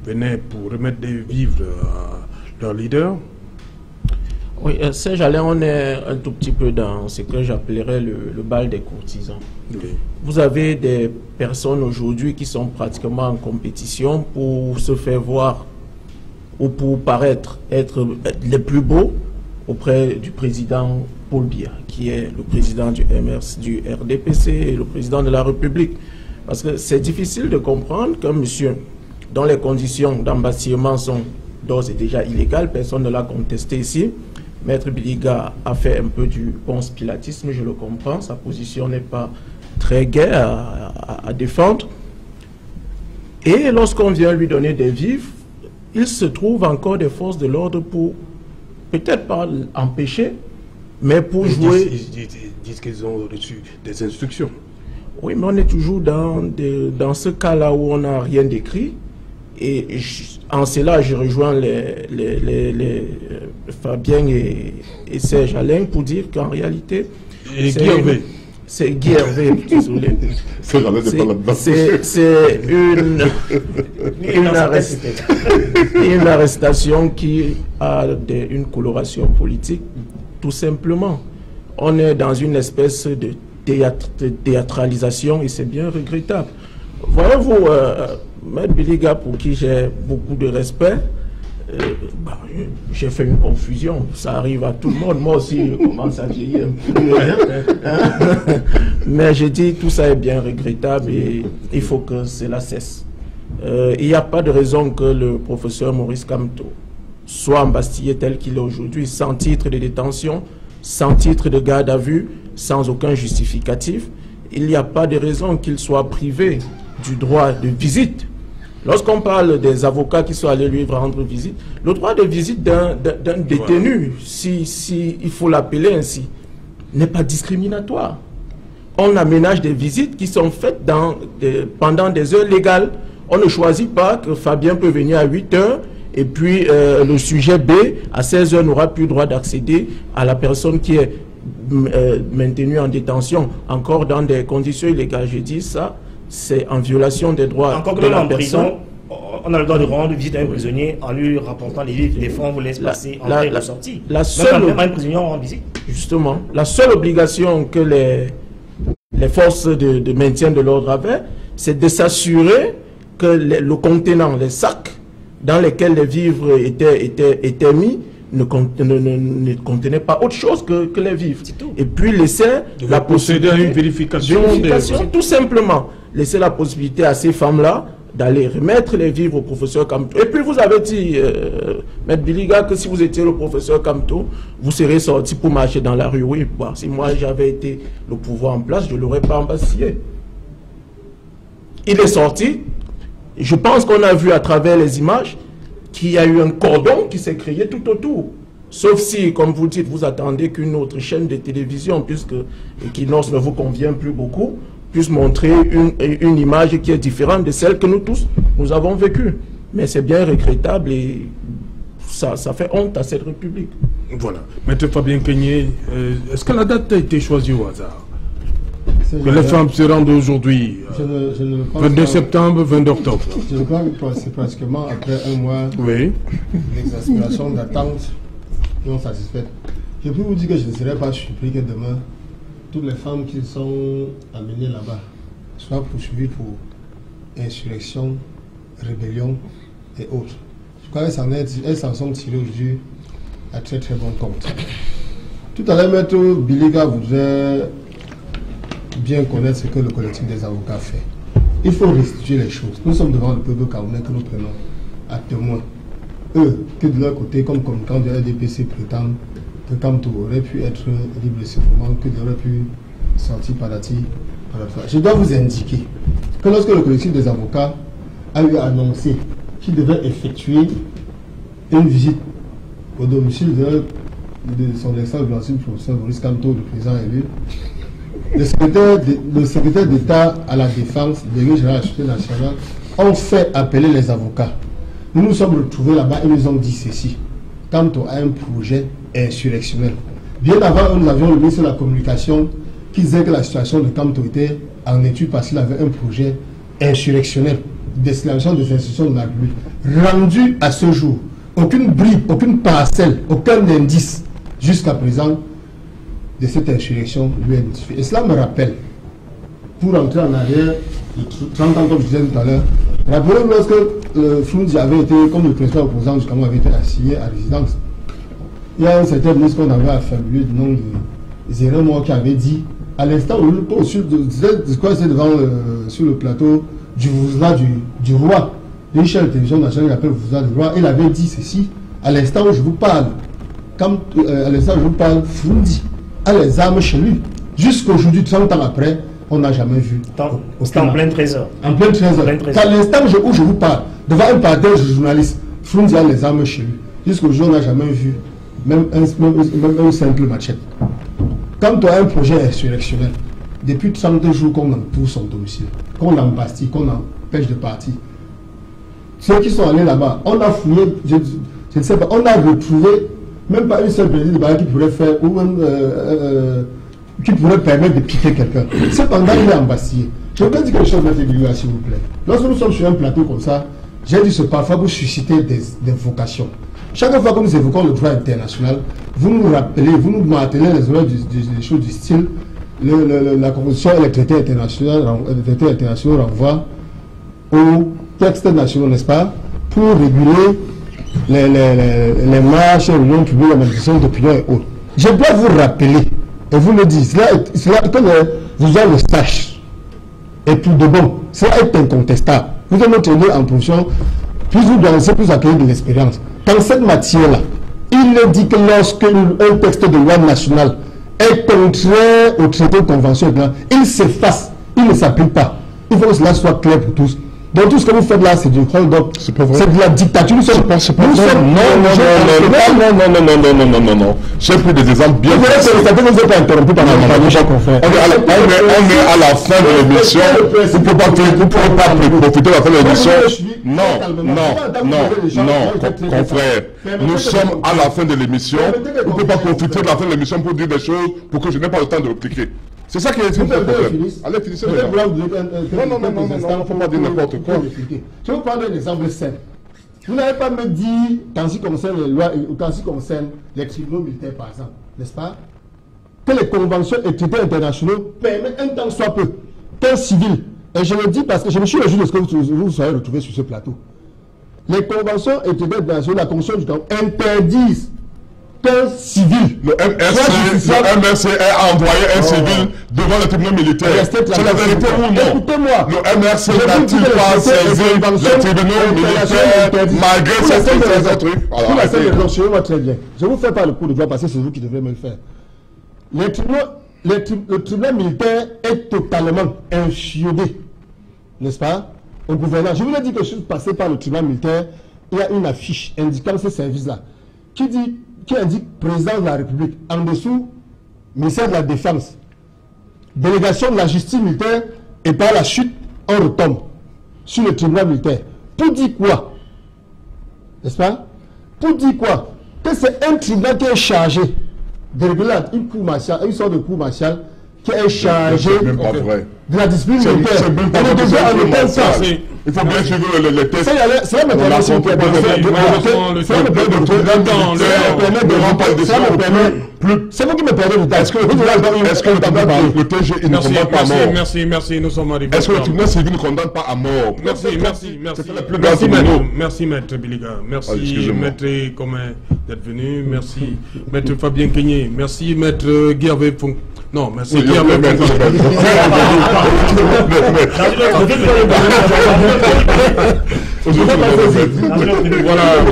venaient pour remettre des vivres à leur leader? Oui, Serge Alain, on est un tout petit peu dans ce que j'appellerais le bal des courtisans. Okay. Vous avez des personnes aujourd'hui qui sont pratiquement en compétition pour se faire voir ou pour paraître être les plus beaux auprès du président Paul Biya, qui est le président du RDPC et le président de la République. Parce que c'est difficile de comprendre qu'un monsieur dont les conditions d'embastillement sont d'ores et déjà illégales, personne ne l'a contesté ici. Maître Biliga a fait un peu du Ponce Pilatisme, je le comprends, sa position n'est pas très gaie à défendre. Et lorsqu'on vient lui donner des vivres, il se trouve encore des forces de l'ordre pour, peut-être pas empêcher, mais pour jouer... Ils disent qu'ils ont reçu des instructions. Oui, mais on est toujours dans ce cas-là où on n'a rien d'écrit. Et en cela, je rejoins Fabien et Serge Alain pour dire qu'en réalité... Et Guy Hervé. C'est Guy Hervé, désolé. C'est une arrestation qui a une coloration politique, tout simplement. On est dans une espèce de théâtralisation et c'est bien regrettable. Voyez-vous, Maître Biliga, pour qui j'ai beaucoup de respect, j'ai fait une confusion. Ça arrive à tout le monde. Moi aussi, je commence à vieillir un peu. Mais j'ai dit, tout ça est bien regrettable et il faut que cela cesse. Il n'y a pas de raison que le professeur Maurice Kamto soit embastillé tel qu'il est aujourd'hui, sans titre de détention, sans titre de garde à vue, sans aucun justificatif. Il n'y a pas de raison qu'il soit privé du droit de visite. Lorsqu'on parle des avocats qui sont allés lui rendre visite, le droit de visite d'un détenu, si il faut l'appeler ainsi, n'est pas discriminatoire. On aménage des visites qui sont faites pendant des heures légales. On ne choisit pas que Fabien peut venir à 8 heures et puis le sujet B, à 16 heures, n'aura plus le droit d'accéder à la personne qui est maintenue en détention, encore dans des conditions illégales. Je dis ça, c'est en violation des droits de la personne. On a le droit de rendre visite à un prisonnier en lui rapportant les fonds, on vous laisse passer entrée et sortie. Même un prisonnier rend visite. Justement, la seule obligation que les forces de maintien de l'ordre avaient, c'est de s'assurer que le contenant, les sacs dans lesquels les vivres étaient mis, ne contenait pas autre chose que les vivres. Et puis laisser la possibilité à une vérification tout simplement. Laisser la possibilité à ces femmes-là d'aller remettre les vivres au professeur Kamto. Et puis vous avez dit, Maître Biliga, que si vous étiez le professeur Kamto, vous serez sorti pour marcher dans la rue. Oui, bon, si moi j'avais été le pouvoir en place, je ne l'aurais pas embastillé. Il est sorti. Je pense qu'on a vu à travers les images qu'il y a eu un cordon qui s'est créé tout autour. Sauf si, comme vous dites, vous attendez qu'une autre chaîne de télévision, puisque Equinox ne vous convient plus beaucoup, puisse montrer une image qui est différente de celle que nous tous, nous avons vécue. Mais c'est bien regrettable et ça fait honte à cette République. Voilà. Maître Fabien Kenyé, est-ce que la date a été choisie au hasard? Que les femmes se rendent aujourd'hui, 22 septembre, 22 octobre. Je crois que c'est pratiquement après un mois d'exaspération, d'attente non satisfaite. Je peux vous dire que je ne serais pas surpris que demain, toutes les femmes qui sont amenées là-bas soient poursuivies pour insurrection, rébellion et autres. Je crois qu'elles s'en sont tirées aujourd'hui à très très bon compte. Tout à l'heure, Maître Biliga voudrait bien connaître ce que le collectif des avocats fait. Il faut restituer les choses. Nous sommes devant le peuple camerounais que nous prenons à témoin. Eux, que de leur côté, comme quand le RDPC prétend que Kamto aurait pu être libre de ce moment, qu'il aurait pu sortir Palati. Je dois vous indiquer que lorsque le collectif des avocats a eu annoncé qu'il devait effectuer une visite au domicile de son excellence professeur Maurice Kamto, le président élu, le secrétaire d'État à la défense, le directeur général de la Sûreté nationale, ont fait appeler les avocats. Nous nous sommes retrouvés là-bas et nous ont dit ceci. Kamto a un projet insurrectionnel. Bien avant, nous avions le ministre de la Communication qui disait que la situation de Kamto était en étude parce qu'il avait un projet insurrectionnel, d'esclavation des institutions de la République. Rendu à ce jour, aucune bribe, aucune parcelle, aucun indice jusqu'à présent de cette insurrection lui est notifié. Et cela me rappelle, pour entrer en arrière, 30 ans comme je disais tout à l'heure, rappelez-vous lorsque Floundi avait été, comme le principal opposant du Cameroun avait été assigné à résidence, il y a un certain ministre qu'on avait affaibli du nom de Zérémor qui avait dit, à l'instant où sur le plateau du Vouzla du roi, une chaîne de télévision nationale qui appelle Vouzla du roi, il avait dit ceci, à l'instant où je vous parle, Floundi a les armes chez lui. Jusqu'aujourd'hui, 30 ans après, on n'a jamais vu. C'était en plein trésor. En plein trésor. À l'instant où je vous parle, devant un parterre de journalistes, Floundi a les armes chez lui. Jusqu'aujourd'hui, on n'a jamais vu même un simple machette. Quand on a un projet insurrectionnel, depuis 30 jours qu'on entoure son domicile, qu'on l'embastille, qu'on empêche de partir, ceux qui sont allés là-bas, on a fouillé, je ne sais pas, on a retrouvé même pas une seule petite barrière qui pourrait faire, ou même, qui pourrait permettre de piquer quelqu'un. Cependant, il est embastillé. Je voudrais dire quelque chose, M. Biligua, s'il vous plaît. Lorsque nous sommes sur un plateau comme ça, j'ai dit ce parfois vous suscitez des vocations. Chaque fois que nous évoquons le droit international, vous nous rappelez, vous nous maintenez des choses du style, la Convention et les traités internationaux renvoient aux textes nationaux, n'est-ce pas, pour réguler les marches, les réunions publiques, la manifestation d'opinion et autres. Je dois vous rappeler, et vous le dites, cela que vous avez le stage, et pour de bon, cela est incontestable. Vous êtes notre élu en position, plus vous dansez, plus accueillir de l'expérience. Dans cette matière-là, il est dit que lorsque un texte de loi nationale est contraire au traité de convention, il s'efface, il ne s'applique pas. Il faut que cela soit clair pour tous. Donc tout ce que vous faites là, c'est du hold-up, c'est de la dictature. Non. J'ai pris des exemples bien. Vous n'êtes pas interrompu par la conférence. On est à la fin de l'émission. Vous ne pouvez pas profiter de la fin de l'émission. Non, confrère. Nous sommes à la fin de l'émission. Vous ne pouvez pas profiter de la fin de l'émission pour dire des choses pour que je n'ai pas le temps de répliquer. C'est ça qui est le problème. Allez, finissez. Non, il ne faut pas dire n'importe quoi. Je vais vous prendre un exemple simple. Vous n'avez pas me dit, quand il concerne les lois, quand il concerne les tribunaux militaires, par exemple, n'est-ce pas, que les conventions et traités internationaux permettent un temps soit peu qu'un civil, et je le dis parce que je me suis réjoui de ce que vous soyez retrouvés sur ce plateau. Les conventions et traités internationaux, la Convention du temps, interdisent qu'un civil. Le MRC a envoyé un civil devant le tribunal militaire. C'est la vérité ou non? Écoutez-moi. Le MRC n'a-t-il pas saisi les tribunaux militaires malgré ces trucs? Suivez-moi très bien. Je vous fais pas le coup de doigt parce que c'est vous qui devrez me le faire. Le tribunal militaire est totalement infiodé, n'est-ce pas, au gouvernement. Je vous ai dit que je suis passé par le tribunal militaire. Il y a une affiche indiquant ce service-là qui indique président de la République, en dessous, ministère de la Défense, délégation de la justice militaire, et par la suite, on retombe sur le tribunal militaire. Pour dire quoi? N'est-ce pas? Pour dire quoi? Que c'est un tribunal qui est chargé de réguler une cour martiale, une sorte de cour martiale, qui est chargé de la discipline militaire. C'est même pas vrai. Il faut bien suivre les tests. Ça me permet c'est vous qui me perdez du temps. Est-ce que le TG ne condamne pas à mort? Merci, nous sommes arrivés. Est-ce que le tribunal civil ne condamne pas à mort? Merci, maître Biligua. Merci, maître Commun d'être venu. Merci, maître Fabien Kenyé. Merci, maître Guervé Fong. Non, merci. Voilà,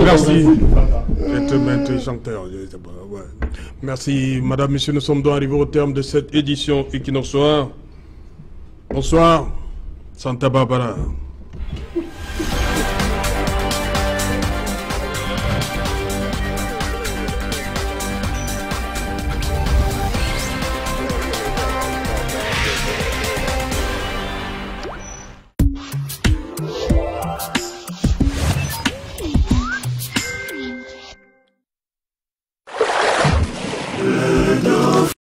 merci. Maître chanteur. Merci, madame, monsieur, nous sommes donc arrivés au terme de cette édition Equinox Soir. Bonsoir, Santa Barbara.